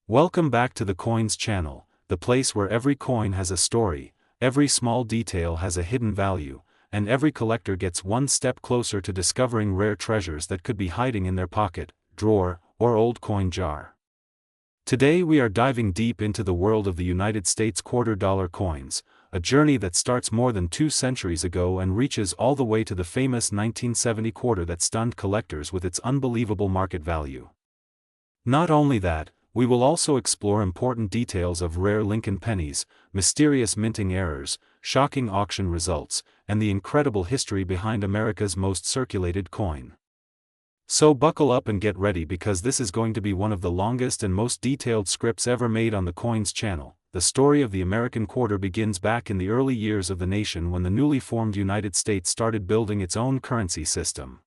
Welcome back to the Coins channel, the place where every coin has a story, every small detail has a hidden value, and every collector gets one step closer to discovering rare treasures that could be hiding in their pocket, drawer, or old coin jar. Today we are diving deep into the world of the United States quarter-dollar coins, a journey that starts more than 2 centuries ago and reaches all the way to the famous 1970 quarter that stunned collectors with its unbelievable market value. Not only that, we will also explore important details of rare Lincoln pennies, mysterious minting errors, shocking auction results, and the incredible history behind America's most circulated coin. So buckle up and get ready because this is going to be one of the longest and most detailed scripts ever made on the Coins channel. The story of the American quarter begins back in the early years of the nation when the newly formed United States started building its own currency system.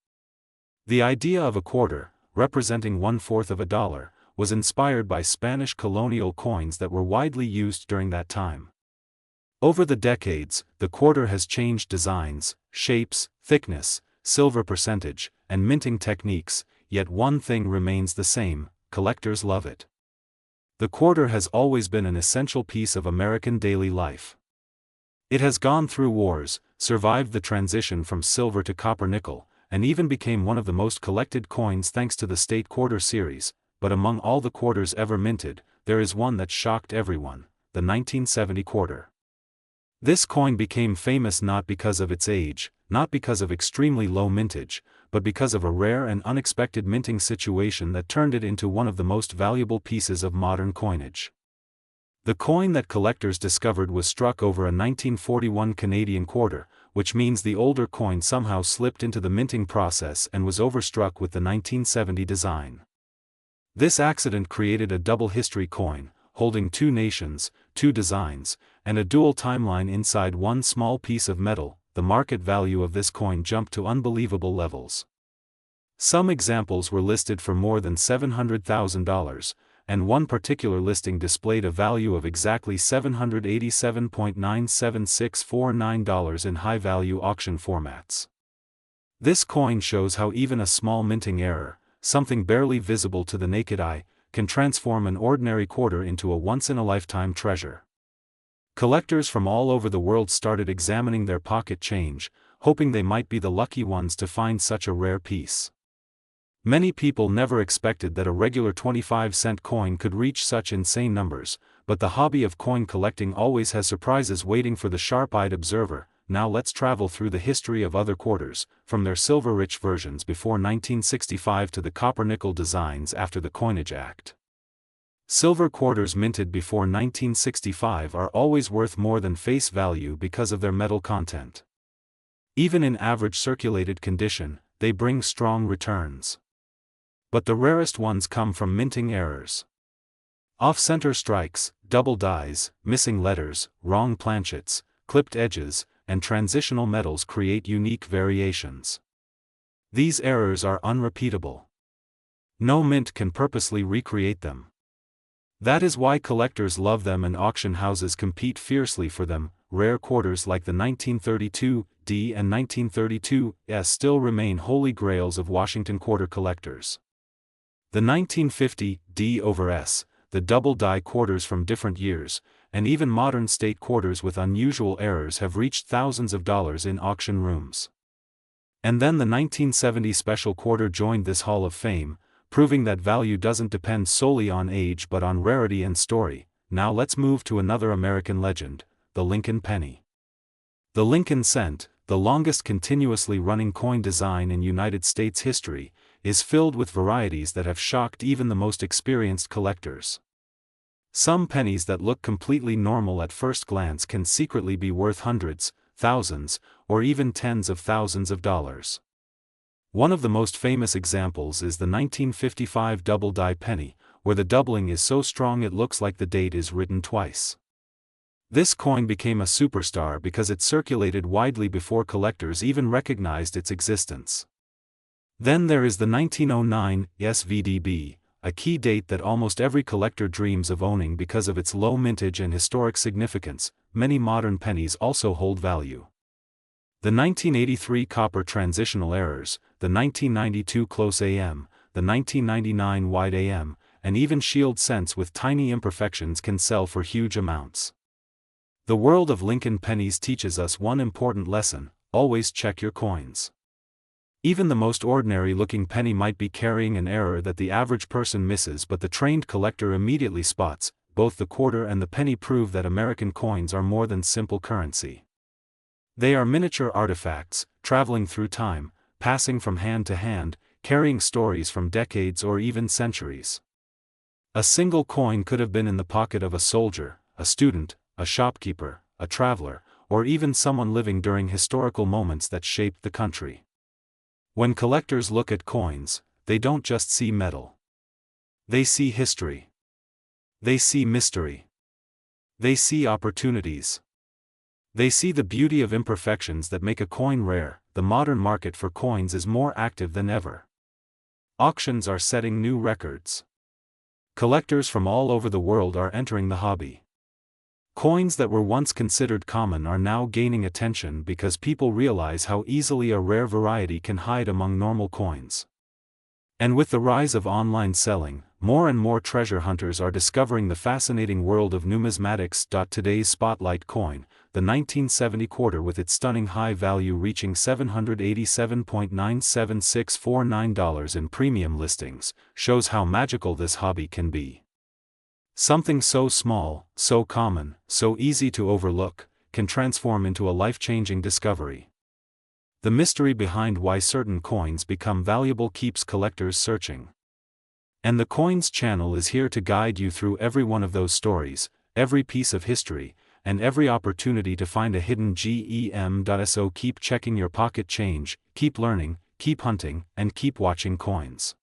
The idea of a quarter, representing 1/4 of a dollar, was inspired by Spanish colonial coins that were widely used during that time. Over the decades, the quarter has changed designs, shapes, thickness, silver percentage, and minting techniques, yet one thing remains the same: collectors love it. The quarter has always been an essential piece of American daily life. It has gone through wars, survived the transition from silver to copper-nickel, and even became one of the most collected coins thanks to the State Quarter series. But among all the quarters ever minted, there is one that shocked everyone: the 1970 quarter. This coin became famous not because of its age, not because of extremely low mintage, but because of a rare and unexpected minting situation that turned it into one of the most valuable pieces of modern coinage. The coin that collectors discovered was struck over a 1941 Canadian quarter, which means the older coin somehow slipped into the minting process and was overstruck with the 1970 design. This accident created a double history coin, holding 2 nations, 2 designs, and a dual timeline inside one small piece of metal. The market value of this coin jumped to unbelievable levels. Some examples were listed for more than $700,000, and one particular listing displayed a value of exactly $787.97649 in high-value auction formats. This coin shows how even a small minting error, something barely visible to the naked eye, can transform an ordinary quarter into a once-in-a-lifetime treasure. Collectors from all over the world started examining their pocket change, hoping they might be the lucky ones to find such a rare piece. Many people never expected that a regular 25-cent coin could reach such insane numbers, but the hobby of coin collecting always has surprises waiting for the sharp-eyed observer. Now let's travel through the history of other quarters, from their silver-rich versions before 1965 to the copper-nickel designs after the Coinage Act. Silver quarters minted before 1965 are always worth more than face value because of their metal content. Even in average circulated condition, they bring strong returns. But the rarest ones come from minting errors. Off-center strikes, double dies, missing letters, wrong planchets, clipped edges, and transitional metals create unique variations. These errors are unrepeatable. No mint can purposely recreate them. That is why collectors love them and auction houses compete fiercely for them. Rare quarters like the 1932D and 1932S still remain holy grails of Washington quarter collectors. The 1950D/S, the double-die quarters from different years, and even modern state quarters with unusual errors have reached thousands of dollars in auction rooms. And then the 1970 special quarter joined this hall of fame, proving that value doesn't depend solely on age but on rarity and story. Now let's move to another American legend, the Lincoln penny. The Lincoln cent, the longest continuously running coin design in United States history, is filled with varieties that have shocked even the most experienced collectors. Some pennies that look completely normal at first glance can secretly be worth hundreds, thousands, or even tens of thousands of dollars. One of the most famous examples is the 1955 double-die penny, where the doubling is so strong it looks like the date is written twice. This coin became a superstar because it circulated widely before collectors even recognized its existence. Then there is the 1909 SVDB, a key date that almost every collector dreams of owning because of its low mintage and historic significance. Many modern pennies also hold value. The 1983 copper transitional errors, the 1992 close AM, the 1999 wide AM, and even shield cents with tiny imperfections can sell for huge amounts. The world of Lincoln pennies teaches us one important lesson: always check your coins. Even the most ordinary-looking penny might be carrying an error that the average person misses, but the trained collector immediately spots. Both the quarter and the penny prove that American coins are more than simple currency. They are miniature artifacts, traveling through time, passing from hand to hand, carrying stories from decades or even centuries. A single coin could have been in the pocket of a soldier, a student, a shopkeeper, a traveler, or even someone living during historical moments that shaped the country. When collectors look at coins, they don't just see metal. They see history. They see mystery. They see opportunities. They see the beauty of imperfections that make a coin rare. The modern market for coins is more active than ever. Auctions are setting new records. Collectors from all over the world are entering the hobby. Coins that were once considered common are now gaining attention because people realize how easily a rare variety can hide among normal coins. And with the rise of online selling, more and more treasure hunters are discovering the fascinating world of numismatics. Today's spotlight coin, the 1970 quarter, with its stunning high value reaching $787.97649 in premium listings, shows how magical this hobby can be. Something so small, so common, so easy to overlook, can transform into a life-changing discovery. The mystery behind why certain coins become valuable keeps collectors searching. And the Coins channel is here to guide you through every one of those stories, every piece of history, and every opportunity to find a hidden gem. So keep checking your pocket change, keep learning, keep hunting, and keep watching coins.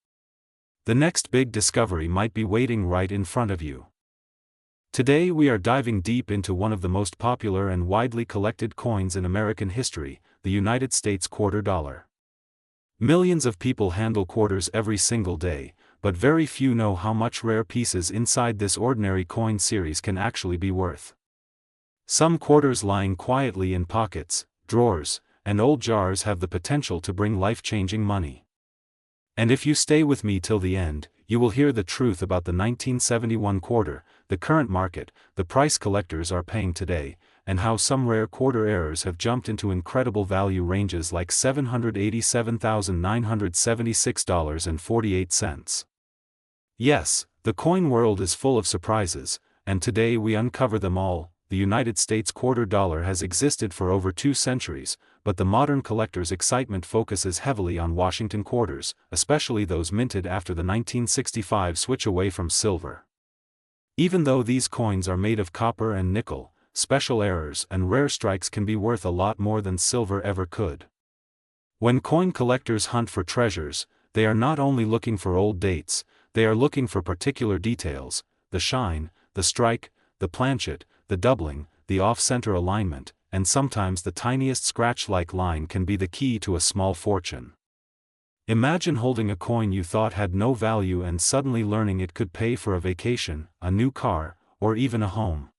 The next big discovery might be waiting right in front of you. Today we are diving deep into one of the most popular and widely collected coins in American history, the United States quarter dollar. Millions of people handle quarters every single day, but very few know how much rare pieces inside this ordinary coin series can actually be worth. Some quarters lying quietly in pockets, drawers, and old jars have the potential to bring life-changing money. And if you stay with me till the end, you will hear the truth about the 1971 quarter, the current market, the price collectors are paying today, and how some rare quarter errors have jumped into incredible value ranges like $787,976.48. Yes, the coin world is full of surprises, and today we uncover them all. The United States quarter dollar has existed for over 2 centuries, but the modern collector's excitement focuses heavily on Washington quarters, especially those minted after the 1965 switch away from silver. Even though these coins are made of copper and nickel, special errors and rare strikes can be worth a lot more than silver ever could. When coin collectors hunt for treasures, they are not only looking for old dates, they are looking for particular details: the shine, the strike, the planchet, the doubling, the off-center alignment, and sometimes the tiniest scratch-like line can be the key to a small fortune. Imagine holding a coin you thought had no value and suddenly learning it could pay for a vacation, a new car, or even a home.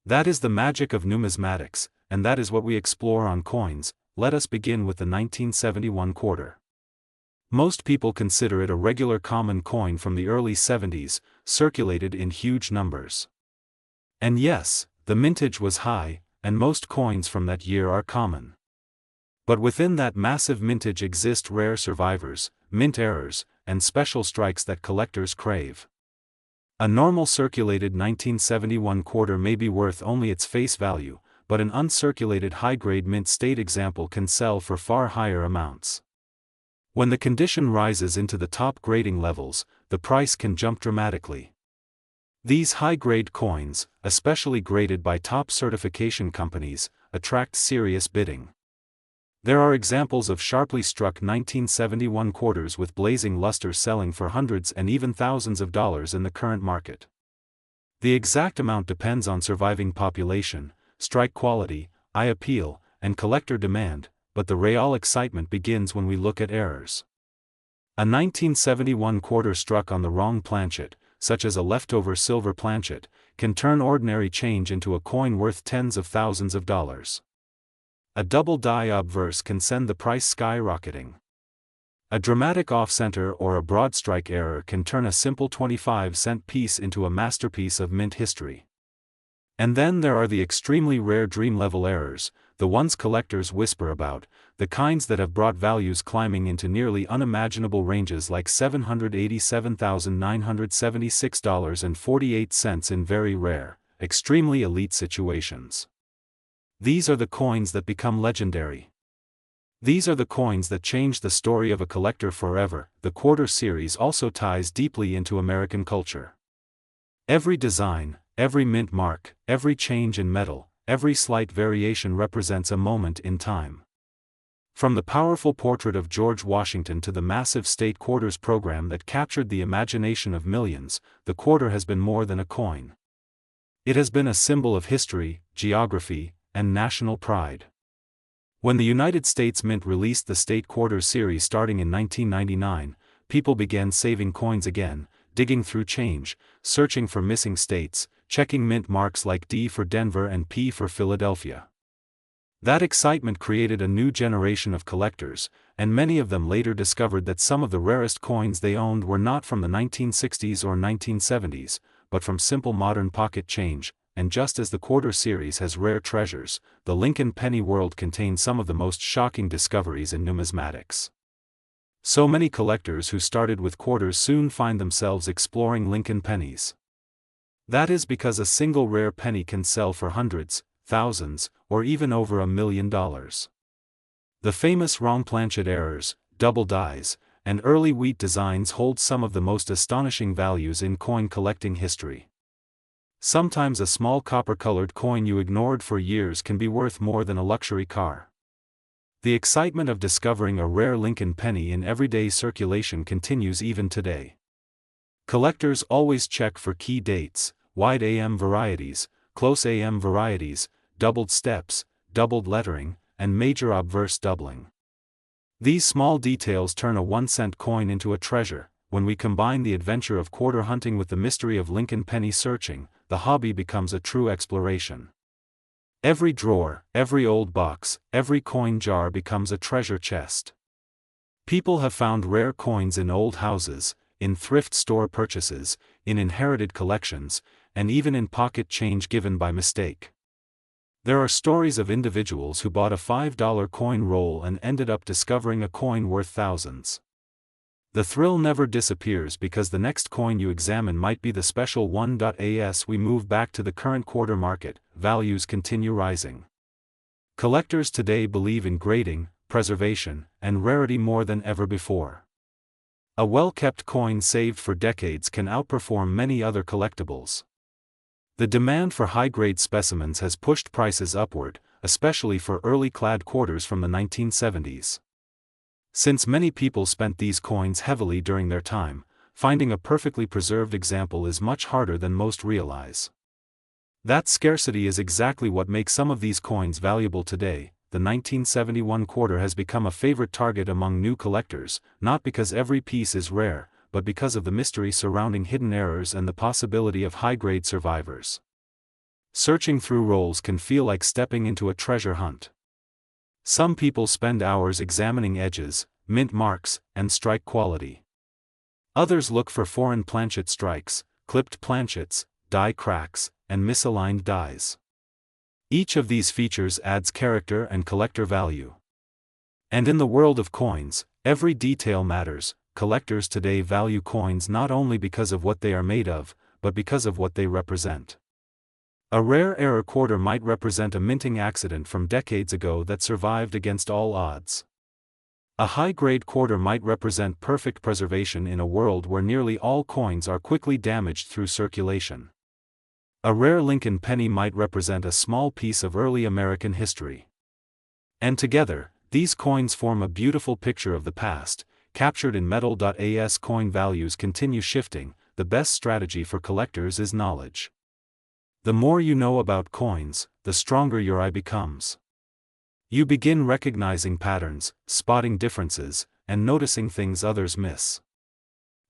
That is the magic of numismatics, and that is what we explore on Coins. Let us begin with the 1971 quarter. Most people consider it a regular common coin from the early 70s, circulated in huge numbers. And yes, the mintage was high, and most coins from that year are common. But within that massive mintage exist rare survivors, mint errors, and special strikes that collectors crave. A normal circulated 1971 quarter may be worth only its face value, but an uncirculated high-grade mint state example can sell for far higher amounts. When the condition rises into the top grading levels, the price can jump dramatically. These high-grade coins, especially graded by top certification companies, attract serious bidding. There are examples of sharply struck 1971 quarters with blazing luster selling for hundreds and even thousands of dollars in the current market. The exact amount depends on surviving population, strike quality, eye appeal, and collector demand, but the real excitement begins when we look at errors. A 1971 quarter struck on the wrong planchet, such as a leftover silver planchet, can turn ordinary change into a coin worth tens of thousands of dollars. A double die obverse can send the price skyrocketing. A dramatic off-center or a broad strike error can turn a simple 25-cent piece into a masterpiece of mint history. And then there are the extremely rare dream-level errors, the ones collectors whisper about, the kinds that have brought values climbing into nearly unimaginable ranges like $787,976.48 in very rare, extremely elite situations. These are the coins that become legendary. These are the coins that change the story of a collector forever. The quarter series also ties deeply into American culture. Every design, every mint mark, every change in metal, every slight variation represents a moment in time. From the powerful portrait of George Washington to the massive state quarters program that captured the imagination of millions, the quarter has been more than a coin. It has been a symbol of history, geography, and national pride. When the United States Mint released the State Quarters series starting in 1999, people began saving coins again, digging through change, searching for missing states, checking mint marks like D for Denver and P for Philadelphia. That excitement created a new generation of collectors, and many of them later discovered that some of the rarest coins they owned were not from the 1960s or 1970s, but from simple modern pocket change. And just as the quarter series has rare treasures, the Lincoln penny world contains some of the most shocking discoveries in numismatics. So many collectors who started with quarters soon find themselves exploring Lincoln pennies. That is because a single rare penny can sell for hundreds, thousands, or even over $1 million. The famous wrong planchet errors, double dies, and early wheat designs hold some of the most astonishing values in coin collecting history. Sometimes a small copper-colored coin you ignored for years can be worth more than a luxury car. The excitement of discovering a rare Lincoln penny in everyday circulation continues even today. Collectors always check for key dates, wide AM varieties, close AM varieties, doubled steps, doubled lettering, and major obverse doubling. These small details turn a 1-cent coin into a treasure. When we combine the adventure of quarter hunting with the mystery of Lincoln penny searching, the hobby becomes a true exploration. Every drawer, every old box, every coin jar becomes a treasure chest. People have found rare coins in old houses, in thrift store purchases, in inherited collections, and even in pocket change given by mistake. There are stories of individuals who bought a $5 coin roll and ended up discovering a coin worth thousands. The thrill never disappears because the next coin you examine might be the special one. As we move back to the current quarter market, values continue rising. Collectors today believe in grading, preservation, and rarity more than ever before. A well-kept coin saved for decades can outperform many other collectibles. The demand for high-grade specimens has pushed prices upward, especially for early clad quarters from the 1970s. Since many people spent these coins heavily during their time, finding a perfectly preserved example is much harder than most realize. That scarcity is exactly what makes some of these coins valuable today. The 1971 quarter has become a favorite target among new collectors, not because every piece is rare, but because of the mystery surrounding hidden errors and the possibility of high-grade survivors. Searching through rolls can feel like stepping into a treasure hunt. Some people spend hours examining edges, mint marks, and strike quality. Others look for foreign planchet strikes, clipped planchets, die cracks, and misaligned dies. Each of these features adds character and collector value. And in the world of coins, every detail matters. Collectors today value coins not only because of what they are made of, but because of what they represent. A rare error quarter might represent a minting accident from decades ago that survived against all odds. A high-grade quarter might represent perfect preservation in a world where nearly all coins are quickly damaged through circulation. A rare Lincoln penny might represent a small piece of early American history. And together, these coins form a beautiful picture of the past, captured in metal. As coin values continue shifting, the best strategy for collectors is knowledge. The more you know about coins, the stronger your eye becomes. You begin recognizing patterns, spotting differences, and noticing things others miss.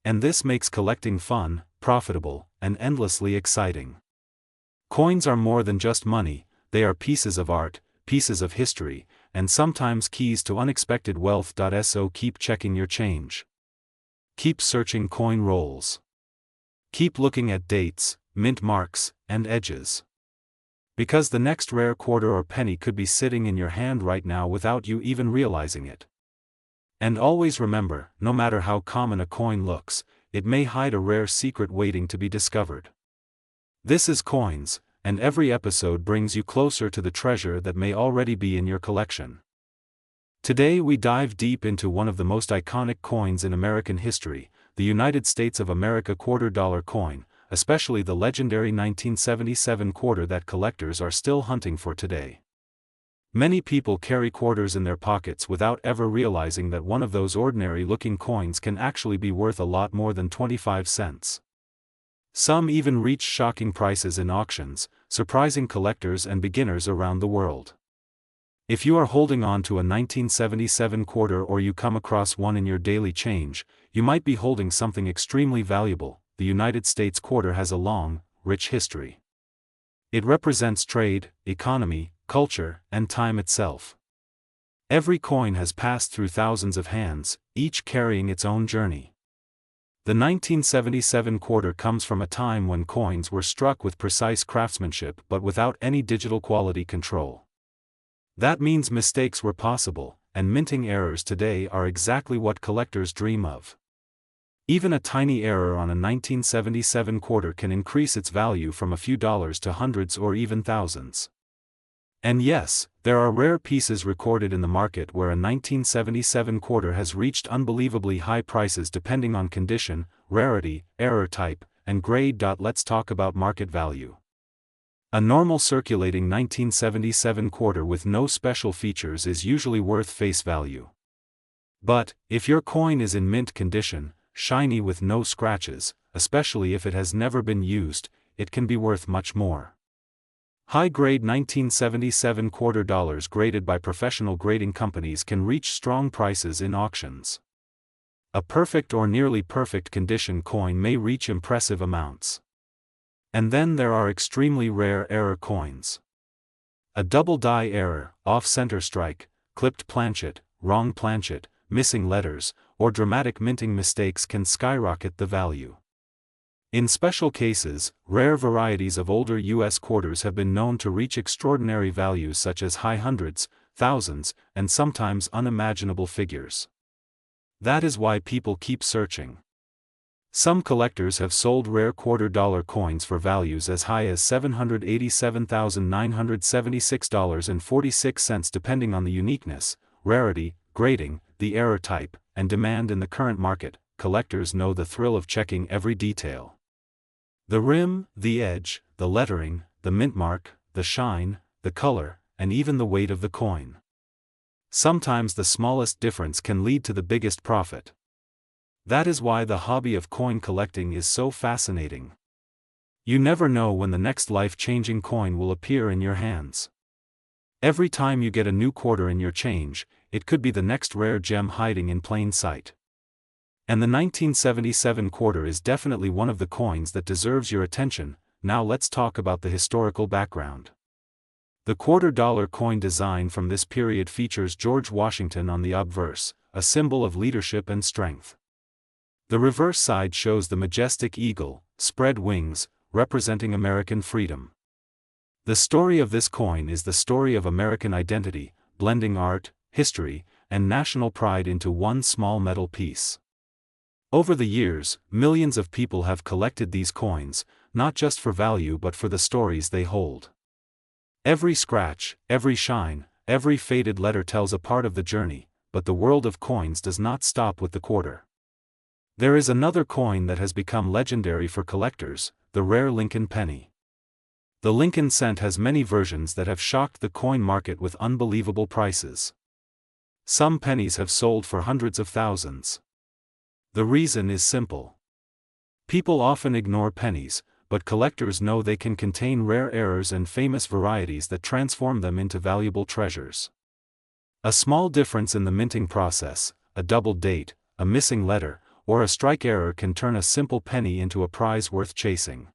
And this makes collecting fun, profitable, and endlessly exciting. Coins are more than just money, they are pieces of art, pieces of history, and sometimes keys to unexpected wealth. So keep checking your change. Keep searching coin rolls. Keep looking at dates, mint marks, and edges. Because the next rare quarter or penny could be sitting in your hand right now without you even realizing it. And always remember, no matter how common a coin looks, it may hide a rare secret waiting to be discovered. This is Coins, and every episode brings you closer to the treasure that may already be in your collection. Today we dive deep into one of the most iconic coins in American history, the United States of America $quarter coin, especially the legendary 1977 quarter that collectors are still hunting for today. Many people carry quarters in their pockets without ever realizing that one of those ordinary-looking coins can actually be worth a lot more than 25 cents. Some even reach shocking prices in auctions, surprising collectors and beginners around the world. If you are holding on to a 1977 quarter or you come across one in your daily change, you might be holding something extremely valuable. The United States quarter has a long, rich history. It represents trade, economy, culture, and time itself. Every coin has passed through thousands of hands, each carrying its own journey. The 1977 quarter comes from a time when coins were struck with precise craftsmanship but without any digital quality control. That means mistakes were possible, and minting errors today are exactly what collectors dream of. Even a tiny error on a 1977 quarter can increase its value from a few dollars to hundreds or even thousands. And yes, there are rare pieces recorded in the market where a 1977 quarter has reached unbelievably high prices depending on condition, rarity, error type, and grade. Let's talk about market value. A normal circulating 1977 quarter with no special features is usually worth face value. But, if your coin is in mint condition, shiny with no scratches, especially if it has never been used, it can be worth much more. High-grade 1977 quarter dollars graded by professional grading companies can reach strong prices in auctions. A perfect or nearly perfect condition coin may reach impressive amounts. And then there are extremely rare error coins. A double die error, off-center strike, clipped planchet, wrong planchet, missing letters, or dramatic minting mistakes can skyrocket the value. In special cases, rare varieties of older U.S. quarters have been known to reach extraordinary values such as high hundreds, thousands, and sometimes unimaginable figures. That is why people keep searching. Some collectors have sold rare $quarter coins for values as high as $787,976.46 depending on the uniqueness, rarity, grading, the error type, and demand in the current market. Collectors know the thrill of checking every detail. The rim, the edge, the lettering, the mint mark, the shine, the color, and even the weight of the coin. Sometimes the smallest difference can lead to the biggest profit. That is why the hobby of coin collecting is so fascinating. You never know when the next life-changing coin will appear in your hands. Every time you get a new quarter in your change, it could be the next rare gem hiding in plain sight. And the 1977 quarter is definitely one of the coins that deserves your attention. Now let's talk about the historical background. The $quarter coin design from this period features George Washington on the obverse, a symbol of leadership and strength. The reverse side shows the majestic eagle, spread wings, representing American freedom. The story of this coin is the story of American identity, blending art, history, and national pride into one small metal piece. Over the years, millions of people have collected these coins, not just for value but for the stories they hold. Every scratch, every shine, every faded letter tells a part of the journey, but the world of coins does not stop with the quarter. There is another coin that has become legendary for collectors, the rare Lincoln penny. The Lincoln cent has many versions that have shocked the coin market with unbelievable prices. Some pennies have sold for hundreds of thousands. The reason is simple. People often ignore pennies, but collectors know they can contain rare errors and famous varieties that transform them into valuable treasures. A small difference in the minting process, a double date, a missing letter, or a strike error can turn a simple penny into a prize worth chasing.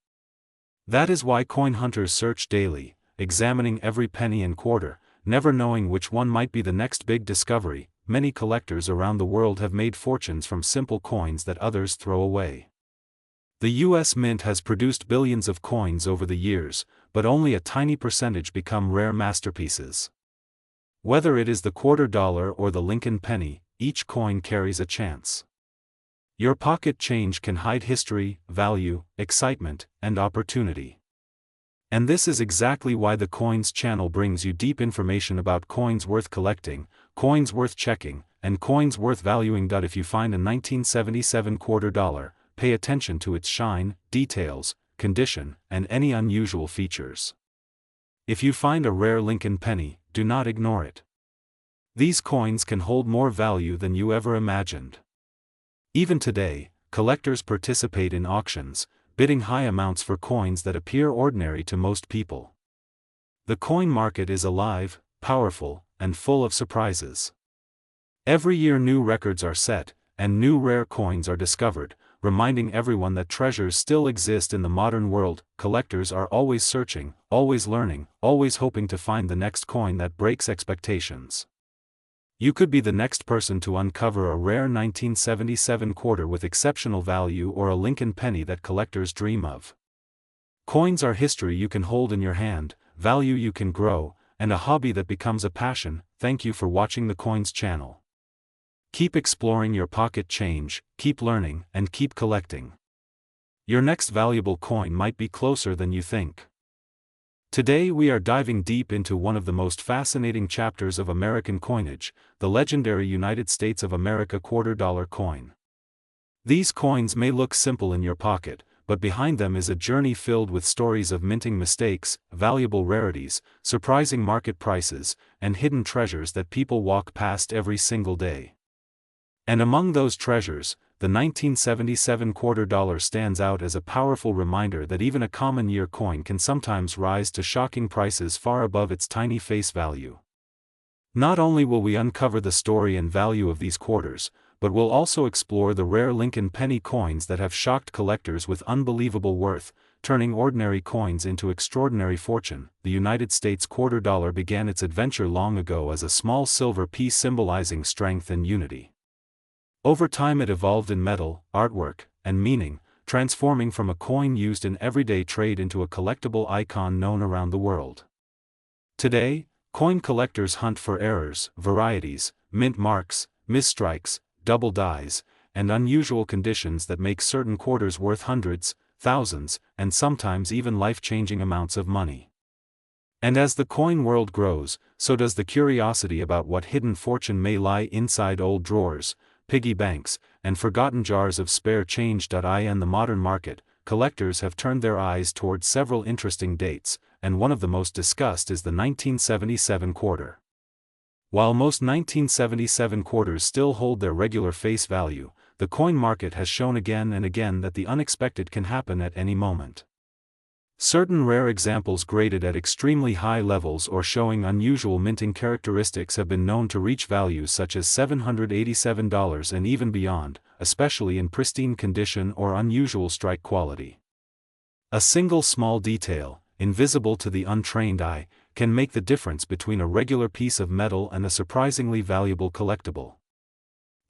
That is why coin hunters search daily, examining every penny and quarter, never knowing which one might be the next big discovery. Many collectors around the world have made fortunes from simple coins that others throw away. The US Mint has produced billions of coins over the years, but only a tiny percentage become rare masterpieces. Whether it is the $quarter or the Lincoln penny, each coin carries a chance. Your pocket change can hide history, value, excitement, and opportunity. And this is exactly why the Coins channel brings you deep information about coins worth collecting, coins worth checking, and coins worth valuing. If you find a 1977 $quarter, pay attention to its shine, details, condition, and any unusual features. If you find a rare Lincoln penny, do not ignore it. These coins can hold more value than you ever imagined. Even today, collectors participate in auctions, bidding high amounts for coins that appear ordinary to most people. The coin market is alive, powerful, and full of surprises. Every year new records are set, and new rare coins are discovered, reminding everyone that treasures still exist in the modern world. Collectors are always searching, always learning, always hoping to find the next coin that breaks expectations. You could be the next person to uncover a rare 1977 $quarter with exceptional value, or a Lincoln penny that collectors dream of. Coins are history you can hold in your hand, value you can grow, and a hobby that becomes a passion. Thank you for watching the Coins channel. Keep exploring your pocket change, keep learning, and keep collecting. Your next valuable coin might be closer than you think. Today we are diving deep into one of the most fascinating chapters of American coinage, the legendary United States of America $quarter coin. These coins may look simple in your pocket, but behind them is a journey filled with stories of minting mistakes, valuable rarities, surprising market prices, and hidden treasures that people walk past every single day. And among those treasures, the 1977 $quarter stands out as a powerful reminder that even a common year coin can sometimes rise to shocking prices far above its tiny face value. Not only will we uncover the story and value of these quarters, but we'll also explore the rare Lincoln penny coins that have shocked collectors with unbelievable worth, turning ordinary coins into extraordinary fortune. The United States $quarter began its adventure long ago as a small silver piece symbolizing strength and unity. Over time it evolved in metal, artwork, and meaning, transforming from a coin used in everyday trade into a collectible icon known around the world. Today, coin collectors hunt for errors, varieties, mint marks, misstrikes, double dies, and unusual conditions that make certain quarters worth hundreds, thousands, and sometimes even life-changing amounts of money. And as the coin world grows, so does the curiosity about what hidden fortune may lie inside old drawers, piggy banks, and forgotten jars of spare change. In the modern market, collectors have turned their eyes towards several interesting dates, and one of the most discussed is the 1977 $quarter. While most 1977 quarters still hold their regular face value, the coin market has shown again and again that the unexpected can happen at any moment. Certain rare examples graded at extremely high levels or showing unusual minting characteristics have been known to reach values such as $787 and even beyond, especially in pristine condition or unusual strike quality. A single small detail, invisible to the untrained eye, can make the difference between a regular piece of metal and a surprisingly valuable collectible.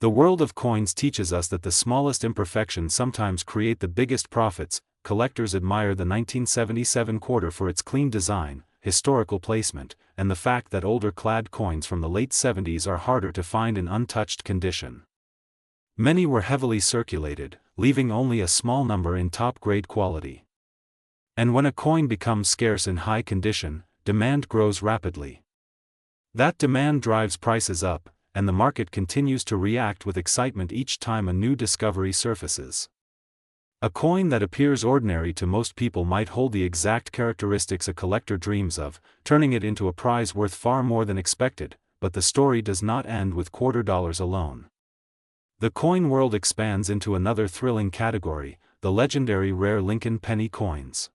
The world of coins teaches us that the smallest imperfections sometimes create the biggest profits. Collectors admire the 1977 $quarter for its clean design, historical placement, and the fact that older clad coins from the late 70s are harder to find in untouched condition. Many were heavily circulated, leaving only a small number in top-grade quality. And when a coin becomes scarce in high condition, demand grows rapidly. That demand drives prices up, and the market continues to react with excitement each time a new discovery surfaces. A coin that appears ordinary to most people might hold the exact characteristics a collector dreams of, turning it into a prize worth far more than expected. But the story does not end with $quarter alone. The coin world expands into another thrilling category, the legendary rare Lincoln penny coins.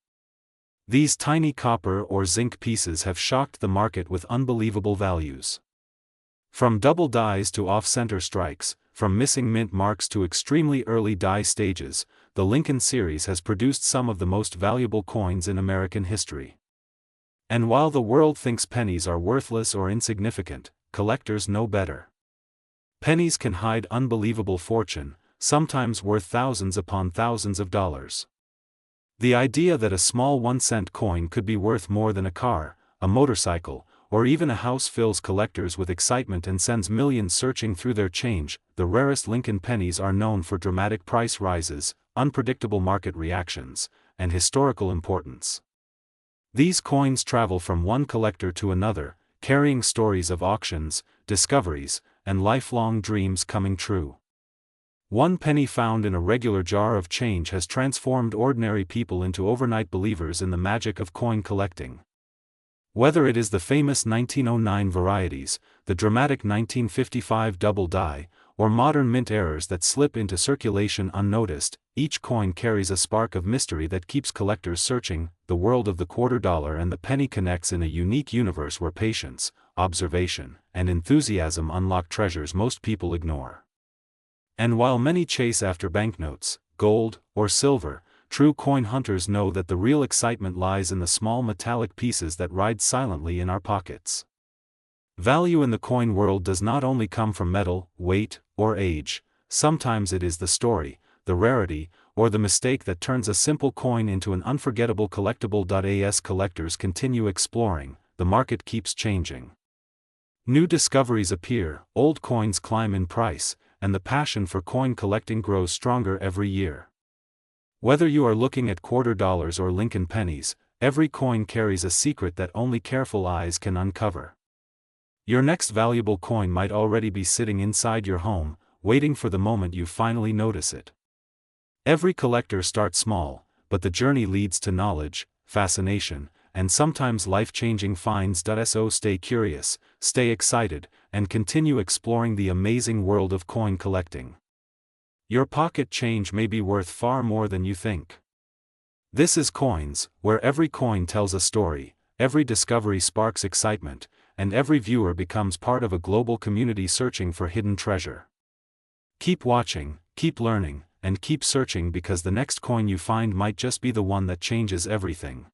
These tiny copper or zinc pieces have shocked the market with unbelievable values. From double dies to off-center strikes, from missing mint marks to extremely early die stages, the Lincoln series has produced some of the most valuable coins in American history. And while the world thinks pennies are worthless or insignificant, collectors know better. Pennies can hide unbelievable fortune, sometimes worth thousands upon thousands of dollars. The idea that a small 1-cent coin could be worth more than a car, a motorcycle, or even a house fills collectors with excitement and sends millions searching through their change. The rarest Lincoln pennies are known for dramatic price rises, unpredictable market reactions, and historical importance. These coins travel from one collector to another, carrying stories of auctions, discoveries, and lifelong dreams coming true. One penny found in a regular jar of change has transformed ordinary people into overnight believers in the magic of coin collecting. Whether it is the famous 1909 varieties, the dramatic 1955 double die, or modern mint errors that slip into circulation unnoticed, each coin carries a spark of mystery that keeps collectors searching. The world of the quarter dollar and the penny connects in a unique universe where patience, observation, and enthusiasm unlock treasures most people ignore. And while many chase after banknotes, gold, or silver, true coin hunters know that the real excitement lies in the small metallic pieces that ride silently in our pockets. Value in the coin world does not only come from metal, weight, or age. Sometimes it is the story, the rarity, or the mistake that turns a simple coin into an unforgettable collectible. As collectors continue exploring, the market keeps changing. New discoveries appear, old coins climb in price, and the passion for coin collecting grows stronger every year. Whether you are looking at quarter dollars or Lincoln pennies, every coin carries a secret that only careful eyes can uncover. Your next valuable coin might already be sitting inside your home, waiting for the moment you finally notice it. Every collector starts small, but the journey leads to knowledge, fascination, and sometimes life-changing finds. So stay curious, stay excited, and continue exploring the amazing world of coin collecting. Your pocket change may be worth far more than you think. This is Coins, where every coin tells a story, every discovery sparks excitement, and every viewer becomes part of a global community searching for hidden treasure. Keep watching, keep learning, and keep searching, because the next coin you find might just be the one that changes everything.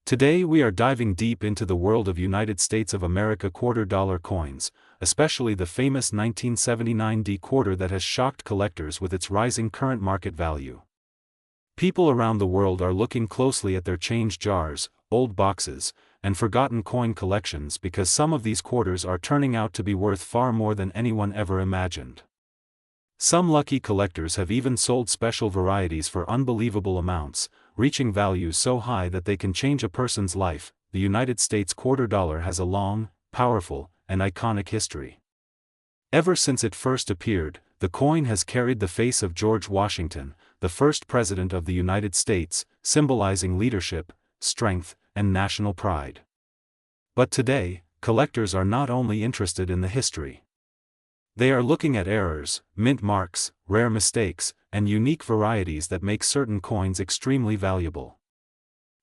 Today we are diving deep into the world of United States of America quarter dollar coins, especially the famous 1979 D quarter that has shocked collectors with its rising current market value. People around the world are looking closely at their change jars, old boxes, and forgotten coin collections, because some of these quarters are turning out to be worth far more than anyone ever imagined. Some lucky collectors have even sold special varieties for unbelievable amounts, reaching values so high that they can change a person's life. The United States quarter dollar has a long, powerful, and iconic history. Ever since it first appeared, the coin has carried the face of George Washington, the first president of the United States, symbolizing leadership, strength, and national pride. But today, collectors are not only interested in the history. They are looking at errors, mint marks, rare mistakes, and unique varieties that make certain coins extremely valuable.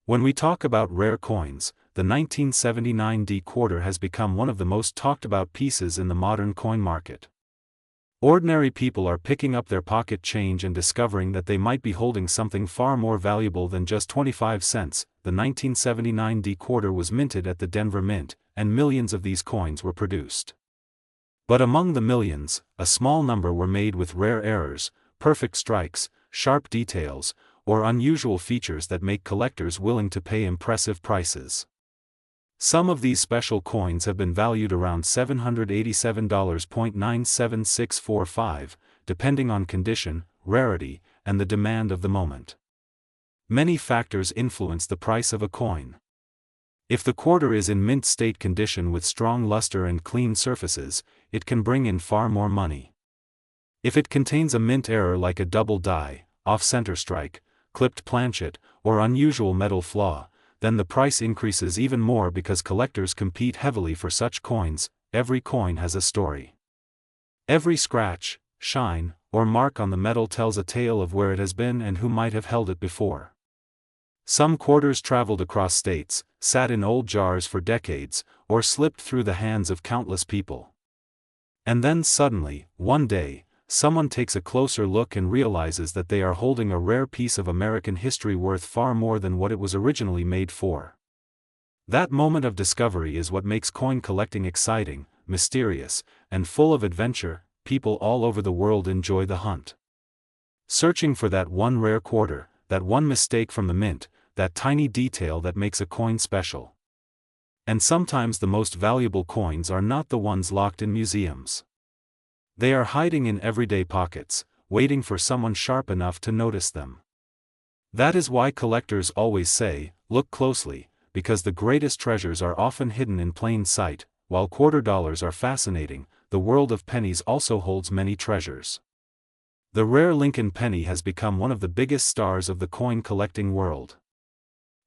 When we talk about rare coins, the 1979 D quarter has become one of the most talked about pieces in the modern coin market. Ordinary people are picking up their pocket change and discovering that they might be holding something far more valuable than just 25 cents. The 1979 D quarter was minted at the Denver Mint, and millions of these coins were produced. But among the millions, a small number were made with rare errors, perfect strikes, sharp details, or unusual features that make collectors willing to pay impressive prices. Some of these special coins have been valued around $787.97645, depending on condition, rarity, and the demand of the moment. Many factors influence the price of a coin. If the quarter is in mint state condition with strong luster and clean surfaces, it can bring in far more money. If it contains a mint error like a double die, off-center strike, clipped planchet, or unusual metal flaw, then the price increases even more, because collectors compete heavily for such coins. Every coin has a story. Every scratch, shine, or mark on the metal tells a tale of where it has been and who might have held it before. Some quarters traveled across states, sat in old jars for decades, or slipped through the hands of countless people. And then suddenly, one day, someone takes a closer look and realizes that they are holding a rare piece of American history worth far more than what it was originally made for. That moment of discovery is what makes coin collecting exciting, mysterious, and full of adventure. People all over the world enjoy the hunt. Searching for that one rare quarter, that one mistake from the mint, that tiny detail that makes a coin special. And sometimes the most valuable coins are not the ones locked in museums. They are hiding in everyday pockets, waiting for someone sharp enough to notice them. That is why collectors always say, look closely, because the greatest treasures are often hidden in plain sight. While quarter dollars are fascinating, the world of pennies also holds many treasures. The rare Lincoln penny has become one of the biggest stars of the coin collecting world.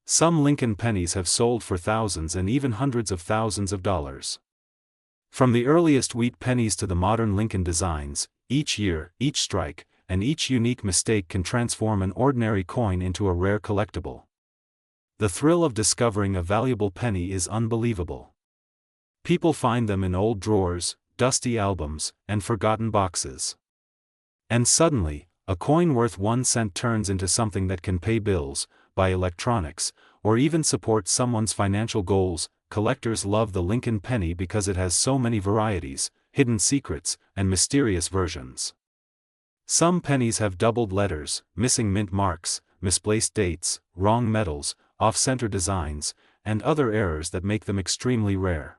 Some Lincoln pennies have sold for thousands and even hundreds of thousands of dollars. From the earliest wheat pennies to the modern Lincoln designs, each year, each strike, and each unique mistake can transform an ordinary coin into a rare collectible. The thrill of discovering a valuable penny is unbelievable. People find them in old drawers, dusty albums, and forgotten boxes. And suddenly, a coin worth 1 cent turns into something that can pay bills, buy electronics, or even support someone's financial goals. Collectors love the Lincoln penny because it has so many varieties, hidden secrets, and mysterious versions. Some pennies have doubled letters, missing mint marks, misplaced dates, wrong metals, off-center designs, and other errors that make them extremely rare.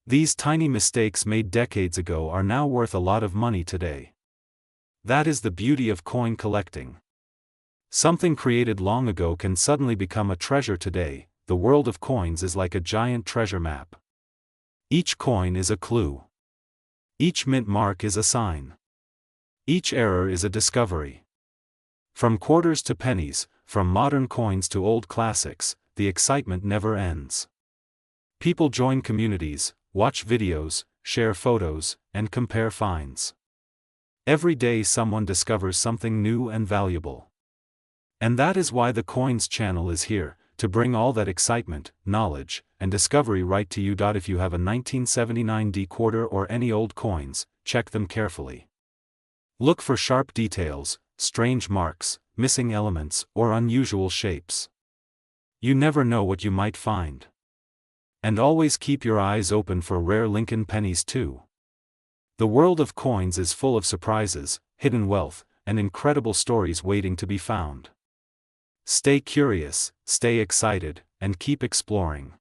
These tiny mistakes made decades ago are now worth a lot of money today. That is the beauty of coin collecting. Something created long ago can suddenly become a treasure today. The world of coins is like a giant treasure map. Each coin is a clue. Each mint mark is a sign. Each error is a discovery. From quarters to pennies, from modern coins to old classics, the excitement never ends. People join communities, watch videos, share photos, and compare finds. Every day someone discovers something new and valuable. And that is why the Coins channel is here, to bring all that excitement, knowledge, and discovery right to you. If you have a 1979 D quarter or any old coins, check them carefully. Look for sharp details, strange marks, missing elements, or unusual shapes. You never know what you might find. And always keep your eyes open for rare Lincoln pennies too. The world of coins is full of surprises, hidden wealth, and incredible stories waiting to be found. Stay curious, stay excited, and keep exploring.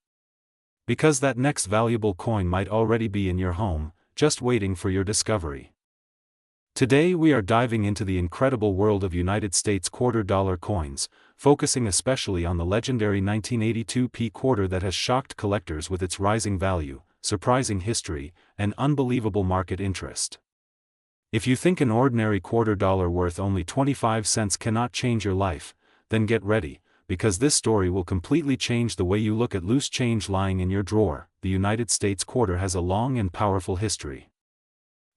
Because that next valuable coin might already be in your home, just waiting for your discovery. Today we are diving into the incredible world of United States quarter-dollar coins, focusing especially on the legendary 1982 P quarter that has shocked collectors with its rising value, surprising history, and unbelievable market interest. If you think an ordinary quarter dollar worth only 25 cents cannot change your life, then get ready, because this story will completely change the way you look at loose change lying in your drawer. The United States quarter has a long and powerful history.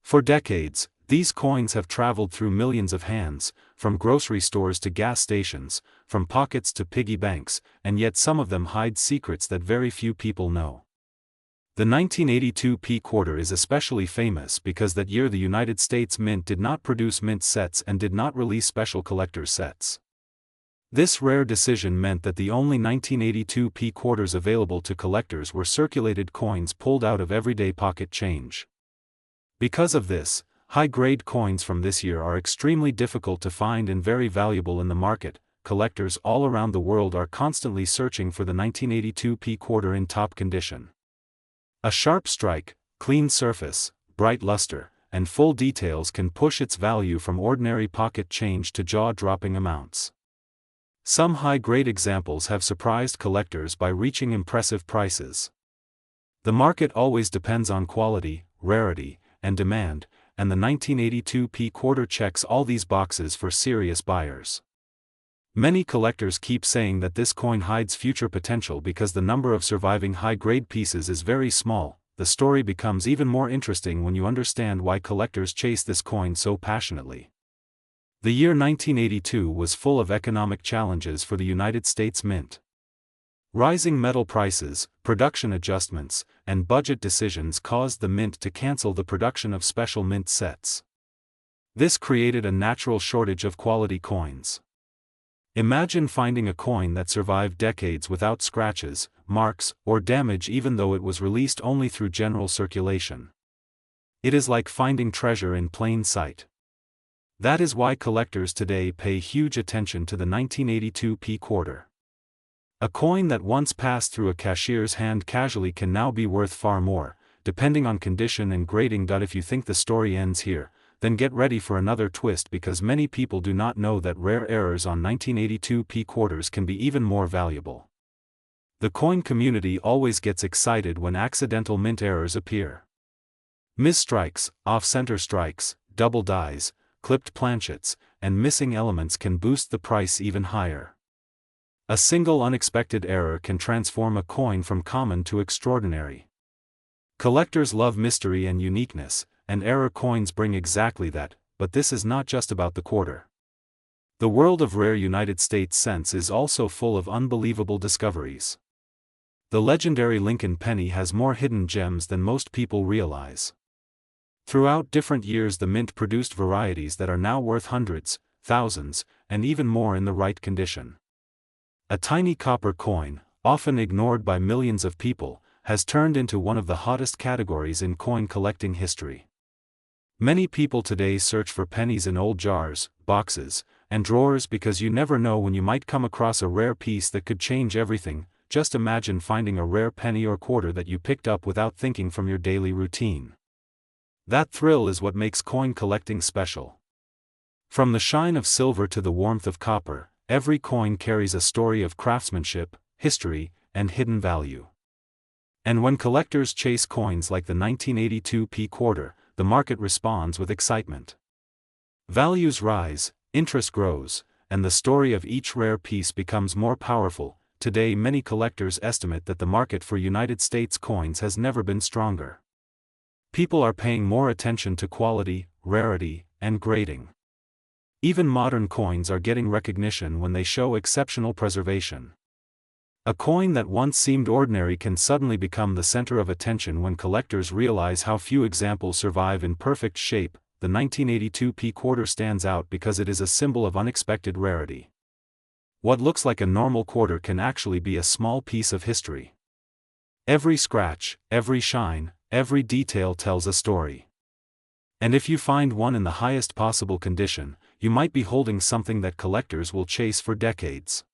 For decades, these coins have traveled through millions of hands, from grocery stores to gas stations, from pockets to piggy banks, and yet some of them hide secrets that very few people know. The 1982 P quarter is especially famous because that year the United States Mint did not produce mint sets and did not release special collector's sets. This rare decision meant that the only 1982 P quarters available to collectors were circulated coins pulled out of everyday pocket change. Because of this, high-grade coins from this year are extremely difficult to find and very valuable in the market. Collectors all around the world are constantly searching for the 1982 P quarter in top condition. A sharp strike, clean surface, bright luster, and full details can push its value from ordinary pocket change to jaw-dropping amounts. Some high-grade examples have surprised collectors by reaching impressive prices. The market always depends on quality, rarity, and demand, and the 1982 P quarter checks all these boxes for serious buyers. Many collectors keep saying that this coin hides future potential because the number of surviving high-grade pieces is very small. The story becomes even more interesting when you understand why collectors chase this coin so passionately. The year 1982 was full of economic challenges for the United States Mint. Rising metal prices, production adjustments, and budget decisions caused the Mint to cancel the production of special mint sets. This created a natural shortage of quality coins. Imagine finding a coin that survived decades without scratches, marks, or damage even though it was released only through general circulation. It is like finding treasure in plain sight. That is why collectors today pay huge attention to the 1982p quarter. A coin that once passed through a cashier's hand casually can now be worth far more, depending on condition and grading. If you think the story ends here, then get ready for another twist, because many people do not know that rare errors on 1982p quarters can be even more valuable. The coin community always gets excited when accidental mint errors appear. Misstrikes, off-center strikes, double dies, clipped planchets, and missing elements can boost the price even higher. A single unexpected error can transform a coin from common to extraordinary. Collectors love mystery and uniqueness, and error coins bring exactly that, but this is not just about the quarter. The world of rare United States cents is also full of unbelievable discoveries. The legendary Lincoln penny has more hidden gems than most people realize. Throughout different years, the mint produced varieties that are now worth hundreds, thousands, and even more in the right condition. A tiny copper coin, often ignored by millions of people, has turned into one of the hottest categories in coin collecting history. Many people today search for pennies in old jars, boxes, and drawers because you never know when you might come across a rare piece that could change everything. Just imagine finding a rare penny or quarter that you picked up without thinking from your daily routine. That thrill is what makes coin collecting special. From the shine of silver to the warmth of copper, every coin carries a story of craftsmanship, history, and hidden value. And when collectors chase coins like the 1982p quarter, the market responds with excitement. Values rise, interest grows, and the story of each rare piece becomes more powerful. Today, many collectors estimate that the market for United States coins has never been stronger. People are paying more attention to quality, rarity, and grading. Even modern coins are getting recognition when they show exceptional preservation. A coin that once seemed ordinary can suddenly become the center of attention when collectors realize how few examples survive in perfect shape. The 1982p quarter stands out because it is a symbol of unexpected rarity. What looks like a normal quarter can actually be a small piece of history. Every scratch, every shine, every detail tells a story. And if you find one in the highest possible condition, you might be holding something that collectors will chase for decades.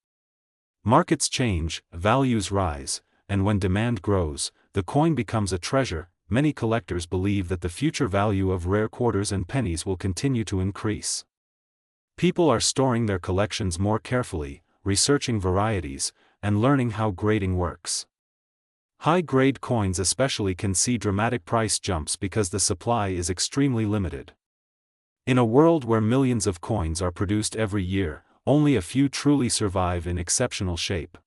Markets change, values rise, and when demand grows, the coin becomes a treasure. Many collectors believe that the future value of rare quarters and pennies will continue to increase. People are storing their collections more carefully, researching varieties, and learning how grading works. High-grade coins especially can see dramatic price jumps because the supply is extremely limited. In a world where millions of coins are produced every year, only a few truly survive in exceptional shape.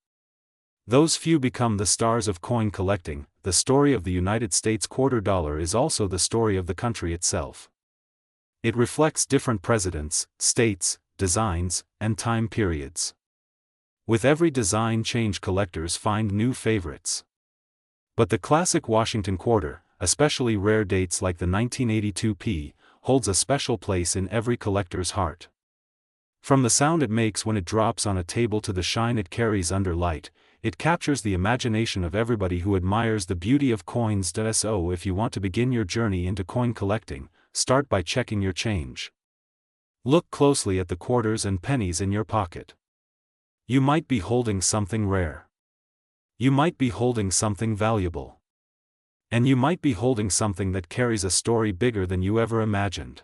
Those few become the stars of coin collecting. The story of the United States quarter dollar is also the story of the country itself. It reflects different presidents, states, designs, and time periods. With every design change, collectors find new favorites. But the classic Washington quarter, especially rare dates like the 1982p, holds a special place in every collector's heart. From the sound it makes when it drops on a table to the shine it carries under light, it captures the imagination of everybody who admires the beauty of coins. So if you want to begin your journey into coin collecting, start by checking your change. Look closely at the quarters and pennies in your pocket. You might be holding something rare. You might be holding something valuable. And you might be holding something that carries a story bigger than you ever imagined.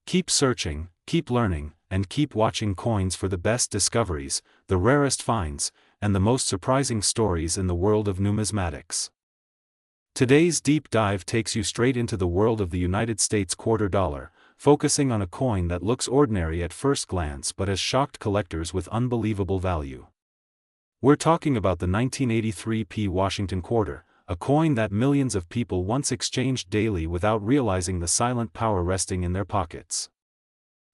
Keep searching, keep learning, and keep watching coins for the best discoveries, the rarest finds, and the most surprising stories in the world of numismatics. Today's deep dive takes you straight into the world of the United States quarter dollar, focusing on a coin that looks ordinary at first glance but has shocked collectors with unbelievable value. We're talking about the 1983p Washington quarter, a coin that millions of people once exchanged daily without realizing the silent power resting in their pockets.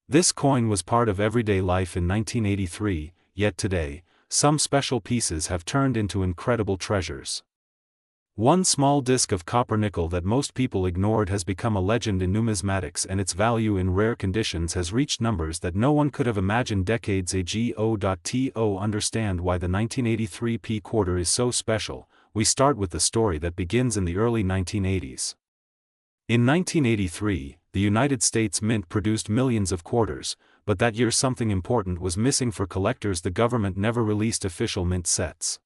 This coin was part of everyday life in 1983, yet today, some special pieces have turned into incredible treasures. One small disc of copper nickel that most people ignored has become a legend in numismatics, and its value in rare conditions has reached numbers that no one could have imagined decades ago. To understand why the 1983 P quarter is so special, we start with the story that begins in the early 1980s. In 1983, the United States Mint produced millions of quarters, but that year something important was missing for collectors. The government never released official mint sets.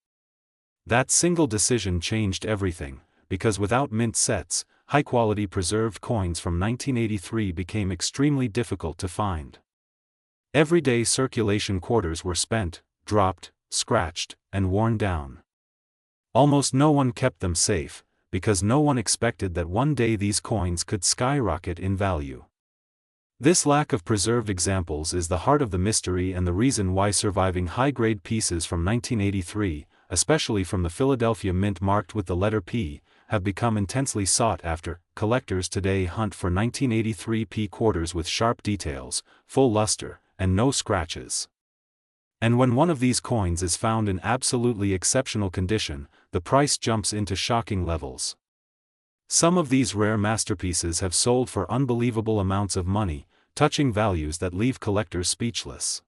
That single decision changed everything, because without mint sets, high-quality preserved coins from 1983 became extremely difficult to find. Everyday circulation quarters were spent, dropped, scratched, and worn down. Almost no one kept them safe, because no one expected that one day these coins could skyrocket in value. This lack of preserved examples is the heart of the mystery and the reason why surviving high-grade pieces from 1983, especially from the Philadelphia Mint marked with the letter P, have become intensely sought after. Collectors today hunt for 1983 P quarters with sharp details, full luster, and no scratches. And when one of these coins is found in absolutely exceptional condition, the price jumps into shocking levels. Some of these rare masterpieces have sold for unbelievable amounts of money, touching values that leave collectors speechless.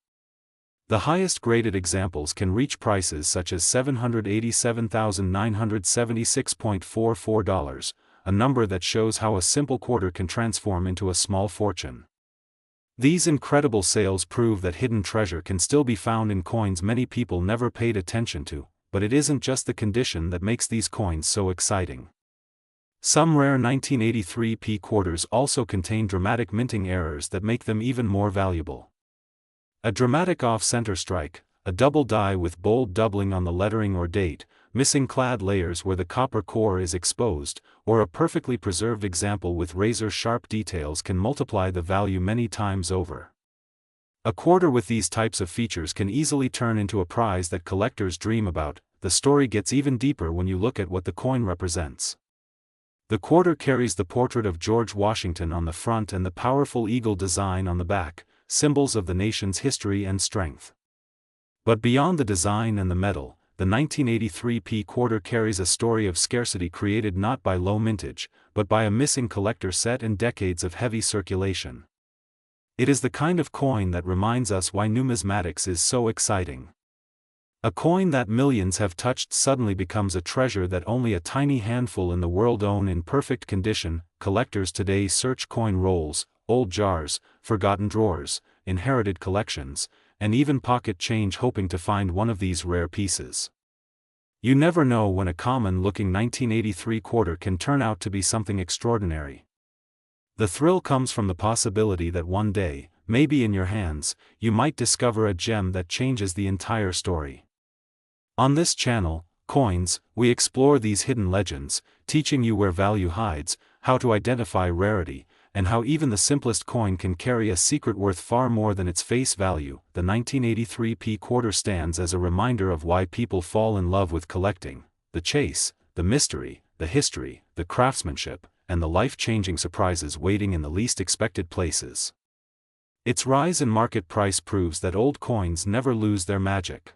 The highest graded examples can reach prices such as $787,976.44, a number that shows how a simple quarter can transform into a small fortune. These incredible sales prove that hidden treasure can still be found in coins many people never paid attention to, but it isn't just the condition that makes these coins so exciting. Some rare 1983 P quarters also contain dramatic minting errors that make them even more valuable. A dramatic off-center strike, a double die with bold doubling on the lettering or date, missing clad layers where the copper core is exposed, or a perfectly preserved example with razor-sharp details can multiply the value many times over. A quarter with these types of features can easily turn into a prize that collectors dream about. The story gets even deeper when you look at what the coin represents. The quarter carries the portrait of George Washington on the front and the powerful eagle design on the back, symbols of the nation's history and strength. But beyond the design and the metal, the 1983 P quarter carries a story of scarcity created not by low mintage, but by a missing collector set and decades of heavy circulation. It is the kind of coin that reminds us why numismatics is so exciting. A coin that millions have touched suddenly becomes a treasure that only a tiny handful in the world own in perfect condition. Collectors today search coin rolls, old jars, forgotten drawers, inherited collections, and even pocket change hoping to find one of these rare pieces. You never know when a common-looking 1983 quarter can turn out to be something extraordinary. The thrill comes from the possibility that one day, maybe in your hands, you might discover a gem that changes the entire story. On this channel, Coins, we explore these hidden legends, teaching you where value hides, how to identify rarity, and how even the simplest coin can carry a secret worth far more than its face value. The 1983 P quarter stands as a reminder of why people fall in love with collecting: the chase, the mystery, the history, the craftsmanship, and the life-changing surprises waiting in the least expected places. Its rise in market price proves that old coins never lose their magic.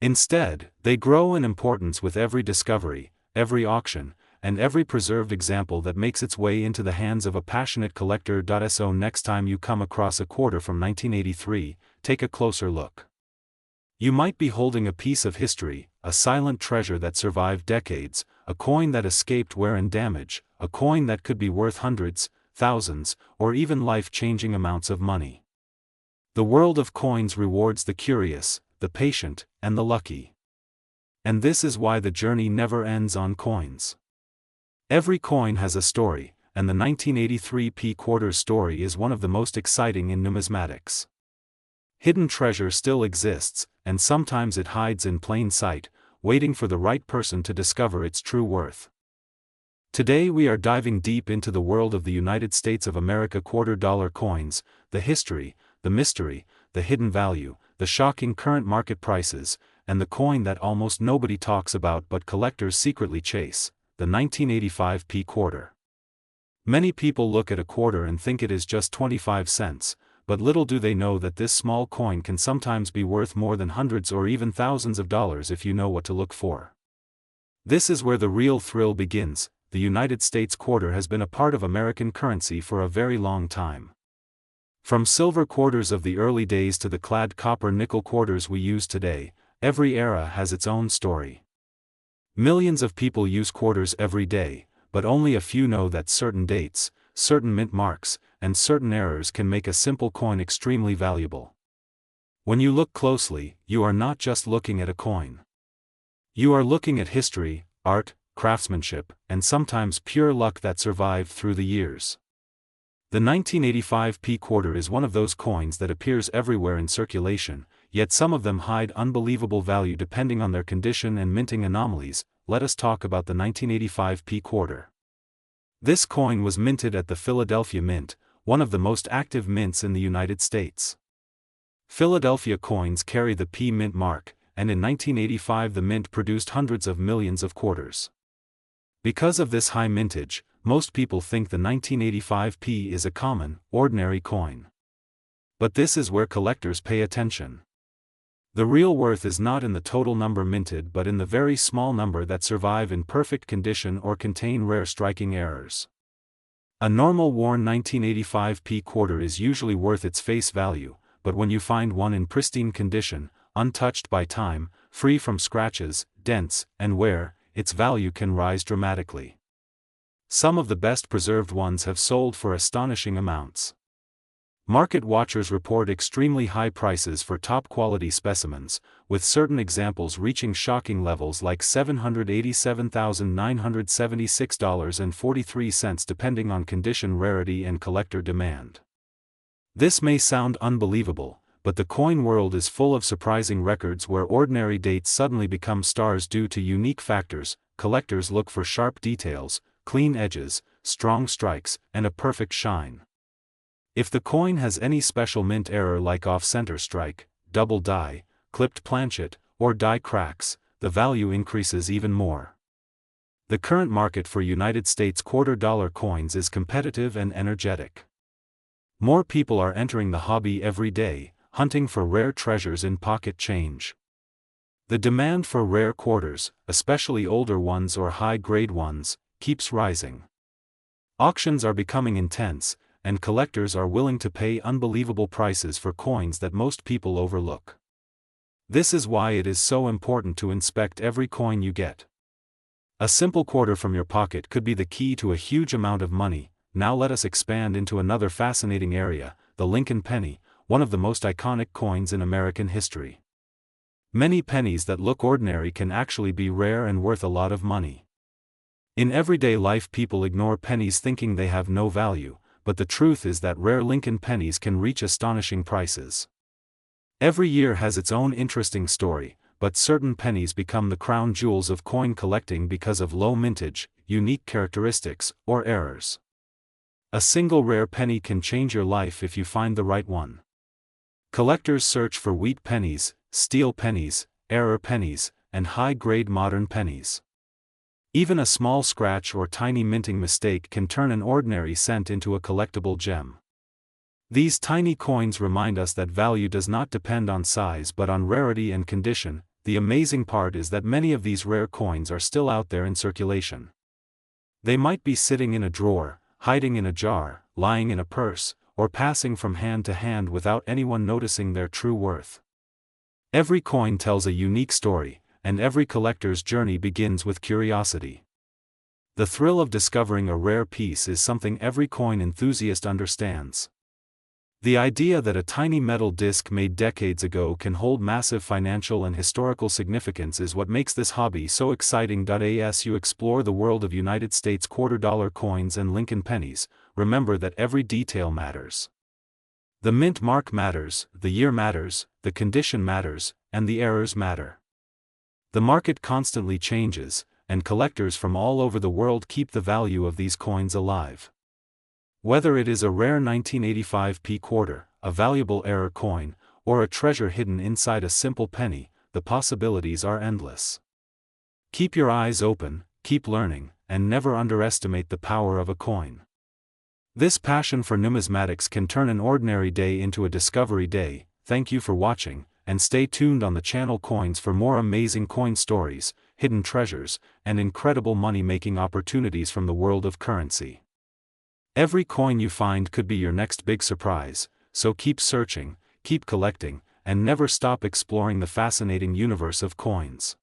Instead, they grow in importance with every discovery, every auction, and every preserved example that makes its way into the hands of a passionate collector. So next time you come across a quarter from 1983, take a closer look. You might be holding a piece of history, a silent treasure that survived decades, a coin that escaped wear and damage, a coin that could be worth hundreds, thousands, or even life-changing amounts of money. The world of coins rewards the curious, the patient, and the lucky. And this is why the journey never ends on coins. Every coin has a story, and the 1983 P quarter's story is one of the most exciting in numismatics. Hidden treasure still exists, and sometimes it hides in plain sight, waiting for the right person to discover its true worth. Today we are diving deep into the world of the United States of America $quarter coins, the history, the mystery, the hidden value, the shocking current market prices, and the coin that almost nobody talks about but collectors secretly chase: the 1985 P quarter. Many people look at a quarter and think it is just 25 cents, but little do they know that this small coin can sometimes be worth more than hundreds or even thousands of dollars if you know what to look for. This is where the real thrill begins. The United States quarter has been a part of American currency for a very long time. From silver quarters of the early days to the clad copper nickel quarters we use today, every era has its own story. Millions of people use quarters every day, but only a few know that certain dates, certain mint marks, and certain errors can make a simple coin extremely valuable. When you look closely, you are not just looking at a coin. You are looking at history, art, craftsmanship, and sometimes pure luck that survived through the years. The 1985 p quarter is one of those coins that appears everywhere in circulation, yet some of them hide unbelievable value depending on their condition and minting anomalies. Let us talk about the 1985 p quarter. This coin was minted at the Philadelphia Mint, one of the most active mints in the United States. Philadelphia coins carry the P mint mark, and in 1985 the mint produced hundreds of millions of quarters. Because of this high mintage, most people think the 1985 p is a common, ordinary coin. But this is where collectors pay attention. The real worth is not in the total number minted but in the very small number that survive in perfect condition or contain rare striking errors. A normal worn 1985 p quarter is usually worth its face value, but when you find one in pristine condition, untouched by time, free from scratches, dents, and wear, its value can rise dramatically. Some of the best preserved ones have sold for astonishing amounts. Market watchers report extremely high prices for top-quality specimens, with certain examples reaching shocking levels like $787,976.43 depending on condition, rarity, and collector demand. This may sound unbelievable, but the coin world is full of surprising records where ordinary dates suddenly become stars due to unique factors. Collectors look for sharp details, clean edges, strong strikes, and a perfect shine. If the coin has any special mint error like off-center strike, double die, clipped planchet, or die cracks, the value increases even more. The current market for United States quarter-dollar coins is competitive and energetic. More people are entering the hobby every day, hunting for rare treasures in pocket change. The demand for rare quarters, especially older ones or high-grade ones, keeps rising. Auctions are becoming intense, and collectors are willing to pay unbelievable prices for coins that most people overlook. This is why it is so important to inspect every coin you get. A simple quarter from your pocket could be the key to a huge amount of money. Now let us expand into another fascinating area, the Lincoln penny, one of the most iconic coins in American history. Many pennies that look ordinary can actually be rare and worth a lot of money. In everyday life people ignore pennies thinking they have no value, but the truth is that rare Lincoln pennies can reach astonishing prices. Every year has its own interesting story, but certain pennies become the crown jewels of coin collecting because of low mintage, unique characteristics, or errors. A single rare penny can change your life if you find the right one. Collectors search for wheat pennies, steel pennies, error pennies, and high-grade modern pennies. Even a small scratch or tiny minting mistake can turn an ordinary cent into a collectible gem. These tiny coins remind us that value does not depend on size but on rarity and condition. The amazing part is that many of these rare coins are still out there in circulation. They might be sitting in a drawer, hiding in a jar, lying in a purse, or passing from hand to hand without anyone noticing their true worth. Every coin tells a unique story, and every collector's journey begins with curiosity. The thrill of discovering a rare piece is something every coin enthusiast understands. The idea that a tiny metal disc made decades ago can hold massive financial and historical significance is what makes this hobby so exciting. As you explore the world of United States quarter-dollar coins and Lincoln pennies, remember that every detail matters. The mint mark matters, the year matters, the condition matters, and the errors matter. The market constantly changes, and collectors from all over the world keep the value of these coins alive. Whether it is a rare 1985 p quarter, a valuable error coin, or a treasure hidden inside a simple penny, the possibilities are endless. Keep your eyes open, keep learning, and never underestimate the power of a coin. This passion for numismatics can turn an ordinary day into a discovery day. Thank you for watching, and stay tuned on the channel Coins for more amazing coin stories, hidden treasures, and incredible money-making opportunities from the world of currency. Every coin you find could be your next big surprise, so keep searching, keep collecting, and never stop exploring the fascinating universe of coins.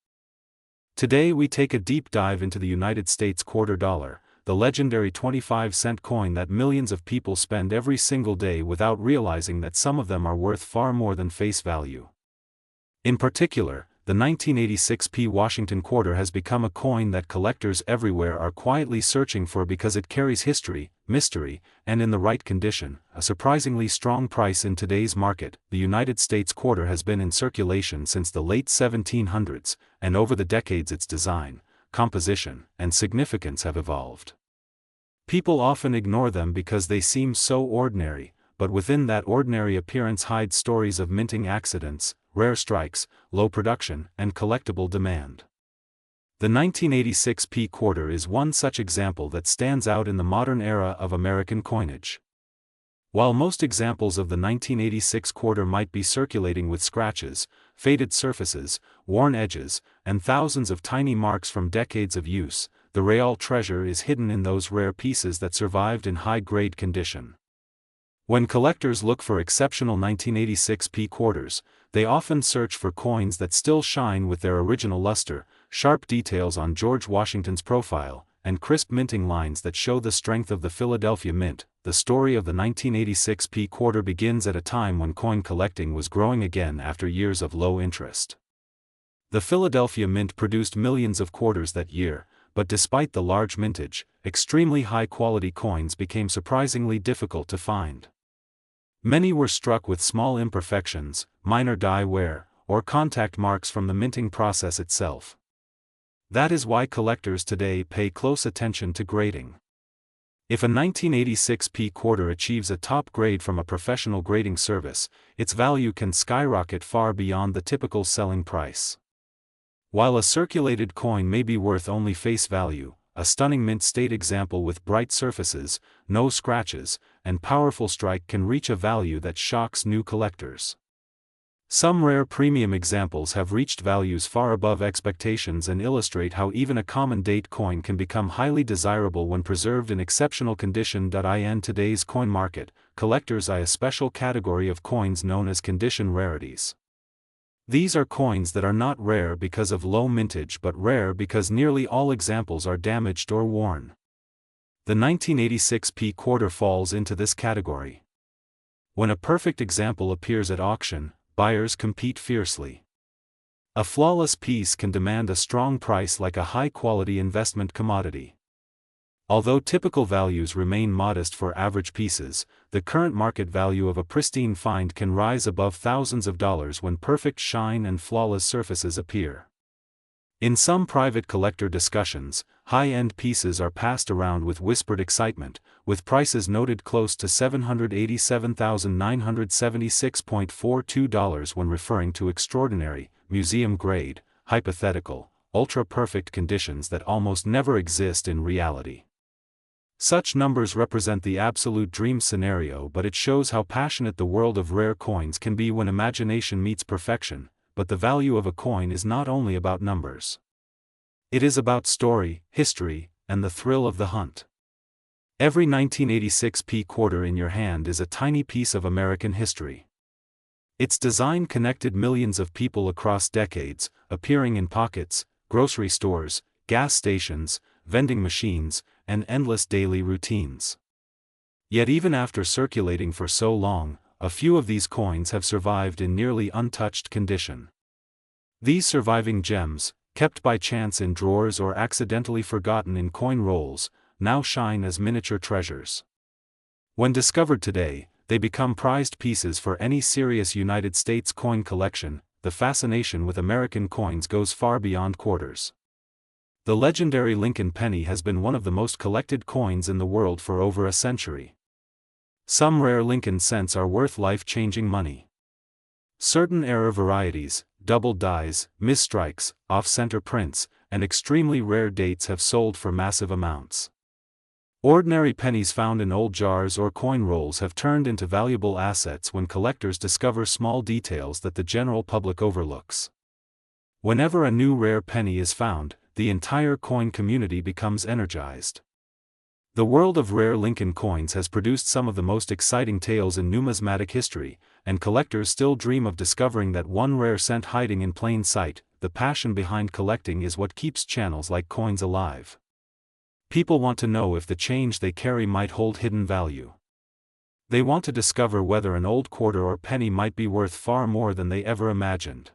Today we take a deep dive into the United States quarter dollar, the legendary 25-cent coin that millions of people spend every single day without realizing that some of them are worth far more than face value. In particular, the 1986 Washington quarter has become a coin that collectors everywhere are quietly searching for because it carries history, mystery, and in the right condition, a surprisingly strong price in today's market. The United States quarter has been in circulation since the late 1700s, and over the decades its design, composition, and significance have evolved. People often ignore them because they seem so ordinary, but within that ordinary appearance hide stories of minting accidents, rare strikes, low production, and collectible demand. The 1986 quarter is one such example that stands out in the modern era of American coinage. While most examples of the 1986 quarter might be circulating with scratches, faded surfaces, worn edges, and thousands of tiny marks from decades of use, the real treasure is hidden in those rare pieces that survived in high-grade condition. When collectors look for exceptional 1986 quarters, they often search for coins that still shine with their original luster, sharp details on George Washington's profile, and crisp minting lines that show the strength of the Philadelphia Mint. The story of the 1986 quarter begins at a time when coin collecting was growing again after years of low interest. The Philadelphia Mint produced millions of quarters that year, but despite the large mintage, extremely high-quality coins became surprisingly difficult to find. Many were struck with small imperfections, minor die wear, or contact marks from the minting process itself. That is why collectors today pay close attention to grading. If a 1986 quarter achieves a top grade from a professional grading service, its value can skyrocket far beyond the typical selling price. While a circulated coin may be worth only face value, a stunning mint state example with bright surfaces, no scratches, and powerful strike can reach a value that shocks new collectors. Some rare premium examples have reached values far above expectations and illustrate how even a common date coin can become highly desirable when preserved in exceptional condition. In today's coin market, collectors eye a special category of coins known as condition rarities. These are coins that are not rare because of low mintage but rare because nearly all examples are damaged or worn. The 1986 quarter falls into this category. When a perfect example appears at auction, buyers compete fiercely. A flawless piece can demand a strong price like a high-quality investment commodity. Although typical values remain modest for average pieces, the current market value of a pristine find can rise above thousands of dollars when perfect shine and flawless surfaces appear. In some private collector discussions, high-end pieces are passed around with whispered excitement, with prices noted close to $787,976.42 when referring to extraordinary, museum-grade, hypothetical, ultra-perfect conditions that almost never exist in reality. Such numbers represent the absolute dream scenario, but it shows how passionate the world of rare coins can be when imagination meets perfection. But the value of a coin is not only about numbers. It is about story, history, and the thrill of the hunt. Every 1986 quarter in your hand is a tiny piece of American history. Its design connected millions of people across decades, appearing in pockets, grocery stores, gas stations, vending machines, and endless daily routines. Yet even after circulating for so long, a few of these coins have survived in nearly untouched condition. These surviving gems, kept by chance in drawers or accidentally forgotten in coin rolls, now shine as miniature treasures. When discovered today, they become prized pieces for any serious United States coin collection. The fascination with American coins goes far beyond quarters. The legendary Lincoln penny has been one of the most collected coins in the world for over a century. Some rare Lincoln cents are worth life-changing money. Certain error varieties, double dies, misstrikes, off-center prints, and extremely rare dates have sold for massive amounts. Ordinary pennies found in old jars or coin rolls have turned into valuable assets when collectors discover small details that the general public overlooks. Whenever a new rare penny is found, the entire coin community becomes energized. The world of rare Lincoln coins has produced some of the most exciting tales in numismatic history, and collectors still dream of discovering that one rare cent hiding in plain sight. The passion behind collecting is what keeps channels like coins alive. People want to know if the change they carry might hold hidden value. They want to discover whether an old quarter or penny might be worth far more than they ever imagined.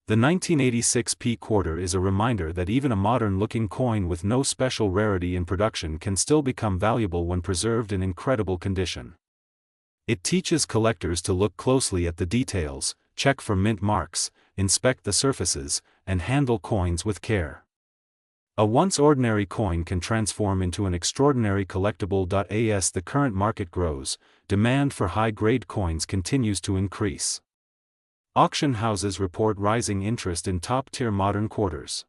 The 1986 P quarter is a reminder that even a modern-looking coin with no special rarity in production can still become valuable when preserved in incredible condition. It teaches collectors to look closely at the details, check for mint marks, inspect the surfaces, and handle coins with care. A once ordinary coin can transform into an extraordinary collectible. As the current market grows, demand for high-grade coins continues to increase. Auction houses report rising interest in top-tier modern quarters.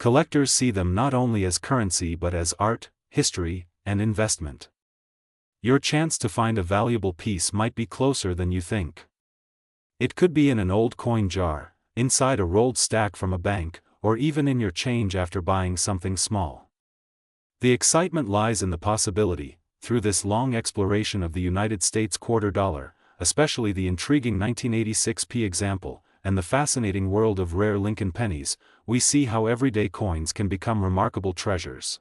Collectors see them not only as currency but as art, history, and investment. Your chance to find a valuable piece might be closer than you think. It could be in an old coin jar, inside a rolled stack from a bank, or even in your change after buying something small. The excitement lies in the possibility, through this long exploration of the United States quarter dollar, especially the intriguing 1986 P example, and the fascinating world of rare Lincoln pennies, we see how everyday coins can become remarkable treasures.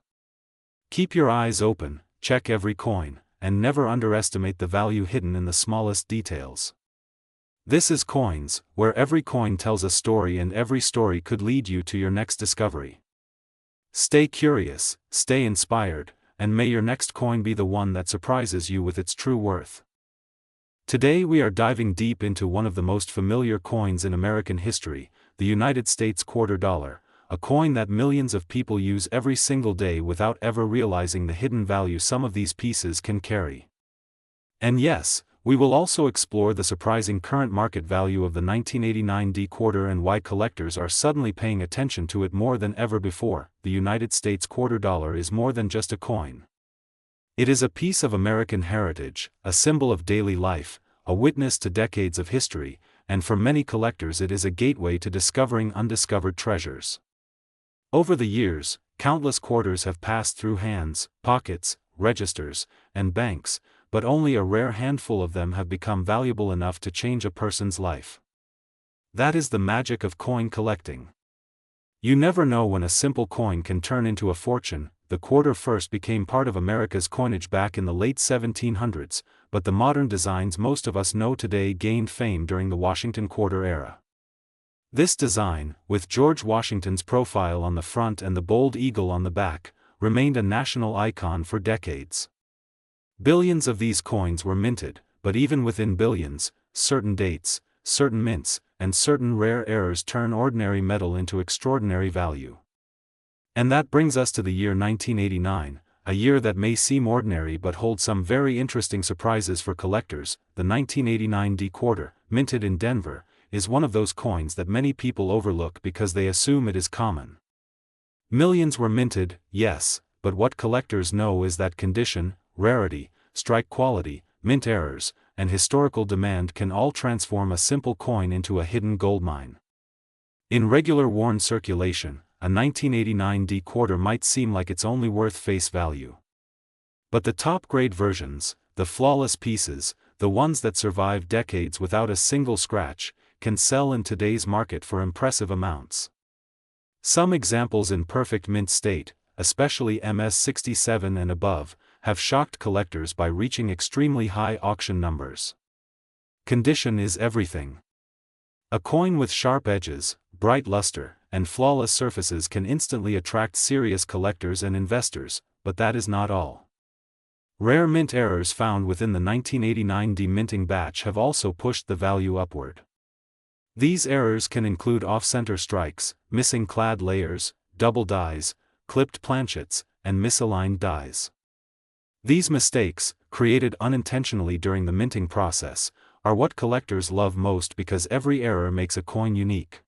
Keep your eyes open, check every coin, and never underestimate the value hidden in the smallest details. This is Coins, where every coin tells a story and every story could lead you to your next discovery. Stay curious, stay inspired, and may your next coin be the one that surprises you with its true worth. Today we are diving deep into one of the most familiar coins in American history, the United States quarter dollar, a coin that millions of people use every single day without ever realizing the hidden value some of these pieces can carry. And yes, we will also explore the surprising current market value of the 1989 D quarter and why collectors are suddenly paying attention to it more than ever before. The United States quarter dollar is more than just a coin. It is a piece of American heritage, a symbol of daily life, a witness to decades of history, and for many collectors it is a gateway to discovering undiscovered treasures. Over the years, countless quarters have passed through hands, pockets, registers, and banks, but only a rare handful of them have become valuable enough to change a person's life. That is the magic of coin collecting. You never know when a simple coin can turn into a fortune. The quarter first became part of America's coinage back in the late 1700s, but the modern designs most of us know today gained fame during the Washington quarter era. This design, with George Washington's profile on the front and the bold eagle on the back, remained a national icon for decades. Billions of these coins were minted, but even within billions, certain dates, certain mints, and certain rare errors turn ordinary metal into extraordinary value. And that brings us to the year 1989, a year that may seem ordinary but holds some very interesting surprises for collectors. The 1989 D quarter, minted in Denver, is one of those coins that many people overlook because they assume it is common. Millions were minted, yes, but what collectors know is that condition, rarity, strike quality, mint errors, and historical demand can all transform a simple coin into a hidden goldmine. In regular worn circulation, a 1989 D quarter might seem like it's only worth face value. But the top-grade versions, the flawless pieces, the ones that survive decades without a single scratch, can sell in today's market for impressive amounts. Some examples in perfect mint state, especially MS67 and above, have shocked collectors by reaching extremely high auction numbers. Condition is everything. A coin with sharp edges, bright luster, and flawless surfaces can instantly attract serious collectors and investors, but that is not all. Rare mint errors found within the 1989 deminting batch have also pushed the value upward. These errors can include off-center strikes, missing clad layers, double dies, clipped planchets, and misaligned dies. These mistakes, created unintentionally during the minting process, are what collectors love most because every error makes a coin unique.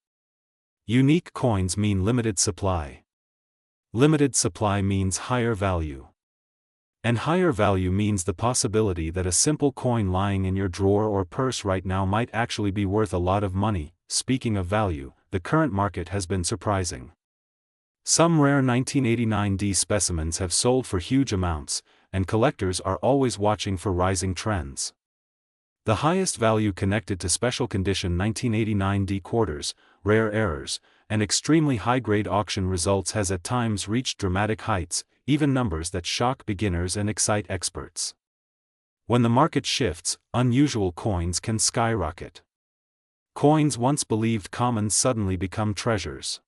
Unique coins mean limited supply. Limited supply means higher value. And higher value means the possibility that a simple coin lying in your drawer or purse right now might actually be worth a lot of money. Speaking of value, the current market has been surprising. Some rare 1989D specimens have sold for huge amounts, and collectors are always watching for rising trends. The highest value connected to special condition 1989D quarters, rare errors, and extremely high-grade auction results has at times reached dramatic heights, even numbers that shock beginners and excite experts. When the market shifts, unusual coins can skyrocket. Coins once believed common suddenly become treasures.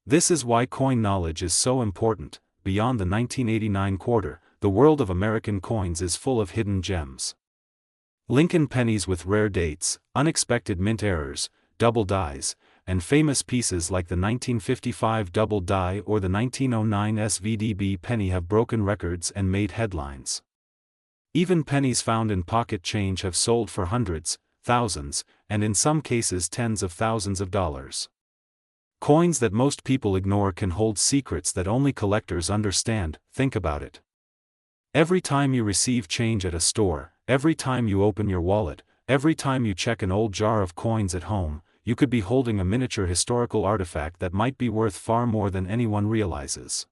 This is why coin knowledge is so important. Beyond the 1989 quarter, the world of American coins is full of hidden gems. Lincoln pennies with rare dates, unexpected mint errors, double dies, and famous pieces like the 1955 double die or the 1909 SVDB penny have broken records and made headlines. Even pennies found in pocket change have sold for hundreds, thousands, and in some cases tens of thousands of dollars. Coins that most people ignore can hold secrets that only collectors understand. Think about it. Every time you receive change at a store, every time you open your wallet, every time you check an old jar of coins at home, you could be holding a miniature historical artifact that might be worth far more than anyone realizes.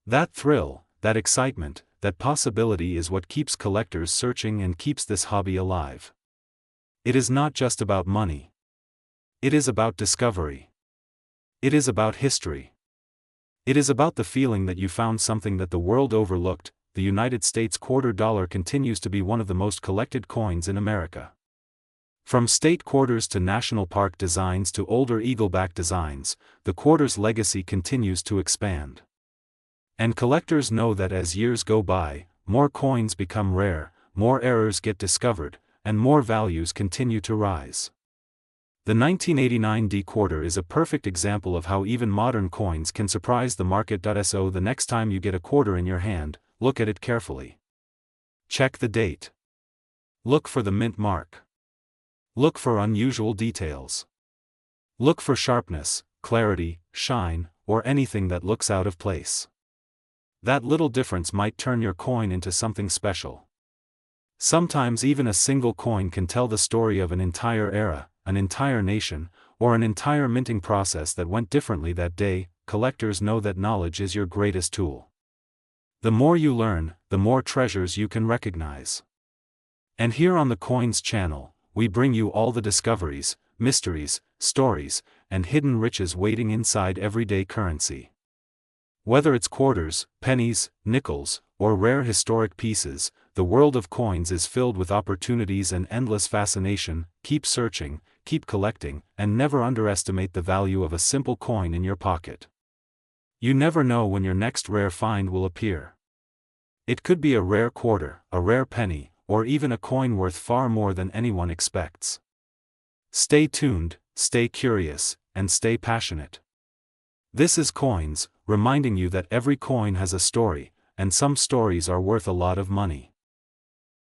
That thrill, that excitement, that possibility is what keeps collectors searching and keeps this hobby alive. It is not just about money. It is about discovery. It is about history. It is about the feeling that you found something that the world overlooked. The United States quarter dollar continues to be one of the most collected coins in America. From state quarters to national park designs to older eagleback designs, the quarter's legacy continues to expand. And collectors know that as years go by, more coins become rare, more errors get discovered, and more values continue to rise. The 1989D quarter is a perfect example of how even modern coins can surprise the market. So the next time you get a quarter in your hand, look at it carefully. Check the date. Look for the mint mark. Look for unusual details. Look for sharpness, clarity, shine, or anything that looks out of place. That little difference might turn your coin into something special. Sometimes even a single coin can tell the story of an entire era, an entire nation, or an entire minting process that went differently that day. Collectors know that knowledge is your greatest tool. The more you learn, the more treasures you can recognize. And here on the Coins channel, we bring you all the discoveries, mysteries, stories, and hidden riches waiting inside everyday currency. Whether it's quarters, pennies, nickels, or rare historic pieces, the world of coins is filled with opportunities and endless fascination. Keep searching, keep collecting, and never underestimate the value of a simple coin in your pocket. You never know when your next rare find will appear. It could be a rare quarter, a rare penny, or even a coin worth far more than anyone expects. Stay tuned, stay curious, and stay passionate. This is Coins, reminding you that every coin has a story, and some stories are worth a lot of money.